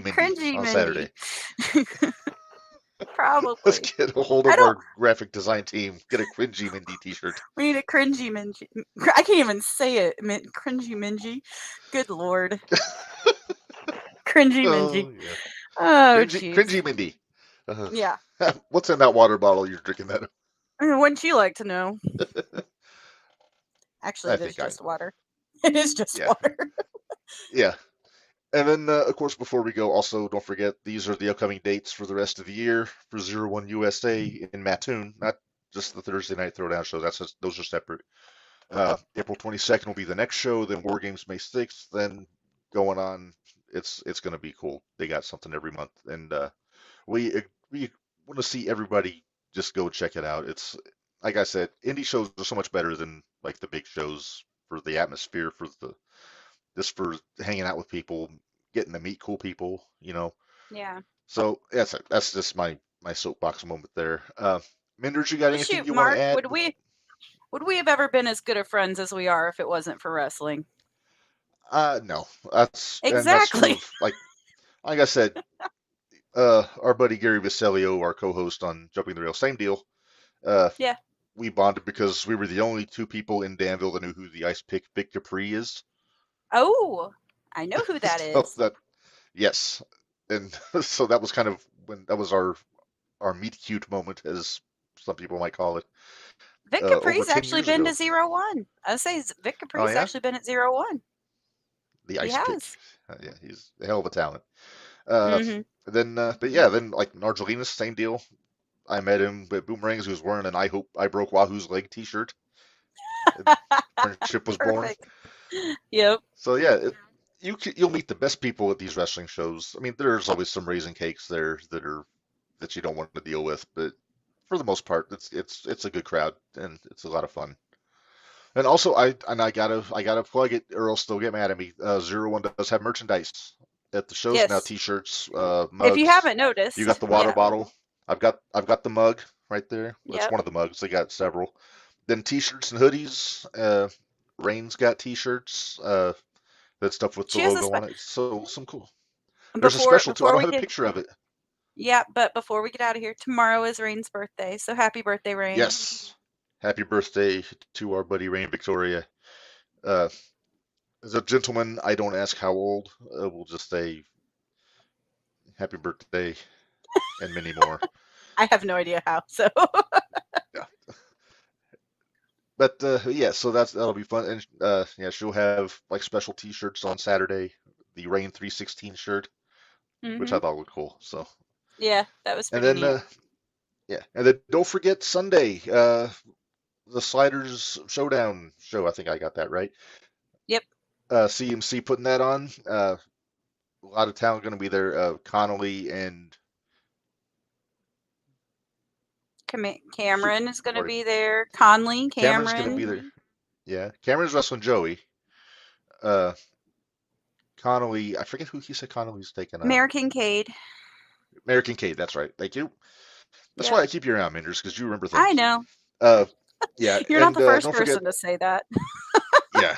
Mindy on Saturday. Probably. Let's get a hold of our graphic design team. Get a Cringy Mindy T-shirt. We need a Cringy Mingy. I can't even say it. Cringy Mingy. Good Lord. Cringy Mingy. Oh, yeah. Oh, Cringy, jeez. cringy Mindy. Yeah. What's in that water bottle you're drinking that? Wouldn't you like to know? Actually, I it is think I. just water. It is just Yeah. water. Yeah. And then, of course, before we go, also don't forget these are the upcoming dates for the rest of the year for 01 USA in Mattoon, not just the Thursday night throwdown shows. Those are separate. April 22nd will be the next show. Then War Games May 6th. Then going on, it's going to be cool. They got something every month, and we want to see everybody just go check it out. It's like I said, indie shows are so much better than like the big shows for the atmosphere, for for hanging out with people, getting to meet cool people, Yeah. So that's just my soapbox moment there. Minderz, you got Well, anything shoot, you want to Mark, add? would we have ever been as good of friends as we are if it wasn't for wrestling? No. That's sort Exactly. of like I said, our buddy Gary Vicelio, our co-host on Jumping the Rail, same deal. Yeah. We bonded because we were the only two people in Danville that knew who the Ice Pick Big Capri is. Oh, I know who that So is. yes, and so that was kind of when that was our meet cute moment, as some people might call it. Vic Over Capri's 10 actually years been ago. to 01. I say Vic Oh Capri's yeah, actually been at 01. the He Ice Pick. has. Yeah, he's a hell of a talent. Mm-hmm. But yeah, then like Nargelinas, same deal. I met him at Boomerangs. He was wearing an "I hope I broke Wahoo's leg" T-shirt. Friendship was born. Perfect. Yep. So yeah, you'll meet the best people at these wrestling shows. I mean, there's always some raising cakes there that you don't want to deal with, but for the most part, it's a good crowd and it's a lot of fun. And also, I gotta plug it, or else they'll get mad at me. 01 does have merchandise at the shows now: Yes. T-shirts, If you mugs. haven't noticed, You got the water yeah. bottle. I've got the mug right there. It's Yep. one of the mugs. They got several. Then T-shirts and hoodies. Rain's got T-shirts. That stuff with the She has a logo on it. So some cool. There's a before special too. I before don't we have a get picture of it. yeah, but before we get out of here, tomorrow is Rain's birthday. So happy birthday, Rain. Yes. Happy birthday to our buddy Rain Victoria. Uh, as a gentleman, I don't ask how old. We'll just say happy birthday and many more. I have no idea how. So Yeah. But yeah, so that'll be fun. And yeah, she'll have like special T-shirts on Saturday. The Rain 316 shirt, which I thought looked cool. So yeah, that was and pretty then neat. yeah, and then don't forget Sunday, the Sliders Showdown show. I think I got that right. Yep. CMC putting that on. A lot of talent going to be there. Connolly and Cameron is going to be there. Conley, Cameron's going to be there. Yeah, Cameron's wrestling Joey. Connolly, I forget who he said Connolly's taking on. American Cade. American Cade, that's right. Thank you. That's why I keep you around, Minderz, because you remember things. I know. Yeah, You're not the first person to say that. Yeah,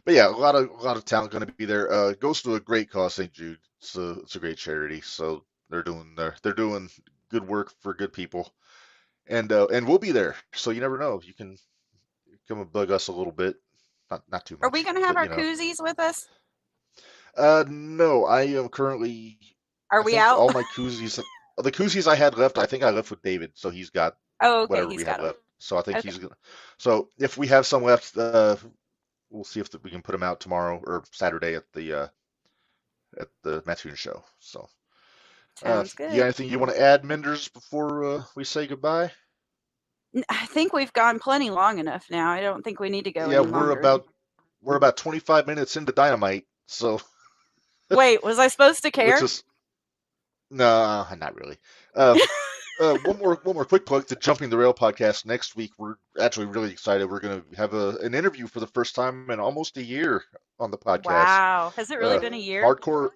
but yeah, a lot of talent going to be there. Goes to a great cause, St. Jude. So it's a great charity. So they're doing good work for good people, and we'll be there. So you never know. You can come and bug us a little bit, not too much. Are we going to have our koozies with us? No, I am currently. Are we out? All my koozies, the koozies I had left, I think I left with David, so he's got whatever we have left. So I think he's gonna. So if we have some left, we'll see if we can put them out tomorrow or Saturday at the Mattoon show. So sounds good. You got anything you want to add, Minderz, before we say goodbye? I think we've gone plenty long enough now. I don't think we need to go. Yeah, any longer. we're about 25 minutes into Dynamite. So wait, was I supposed to care? No, not really. One more quick plug to Jumping the Rail podcast. Next week, we're actually really excited. We're going to have an interview for the first time in almost a year on the podcast. Wow. Has it really been a year? Hardcore.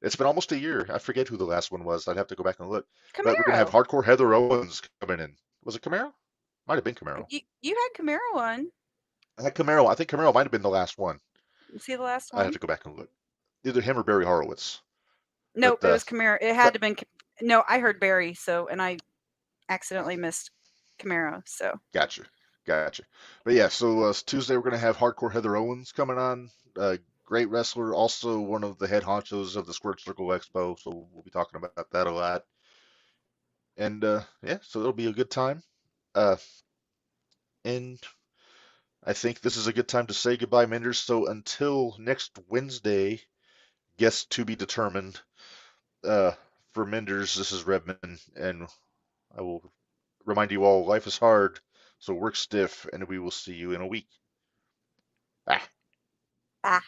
It's been almost a year. I forget who the last one was. I'd have to go back and look. Camaro. But we're going to have Hardcore Heather Owens coming in. Was it Camaro? Might have been Camaro. You had Camaro on. I had Camaro. I think Camaro might have been the last one. See the last one? I have to go back and look. Either him or Barry Horowitz. Nope, it was Camaro. It had to have been. No, I heard Barry, and I accidentally missed Camaro. So gotcha. But yeah, so Tuesday we're gonna have Hardcore Heather Owens coming on. great wrestler, also one of the head honchos of the Squirt Circle Expo, so we'll be talking about that a lot. And yeah, so it'll be a good time. Uh, and I think this is a good time to say goodbye, Minders. So until next Wednesday, guest to be determined. Uh, for Minders, this is Redman, and I will remind you all, life is hard, so work stiff, and we will see you in a week. Ah. Ah.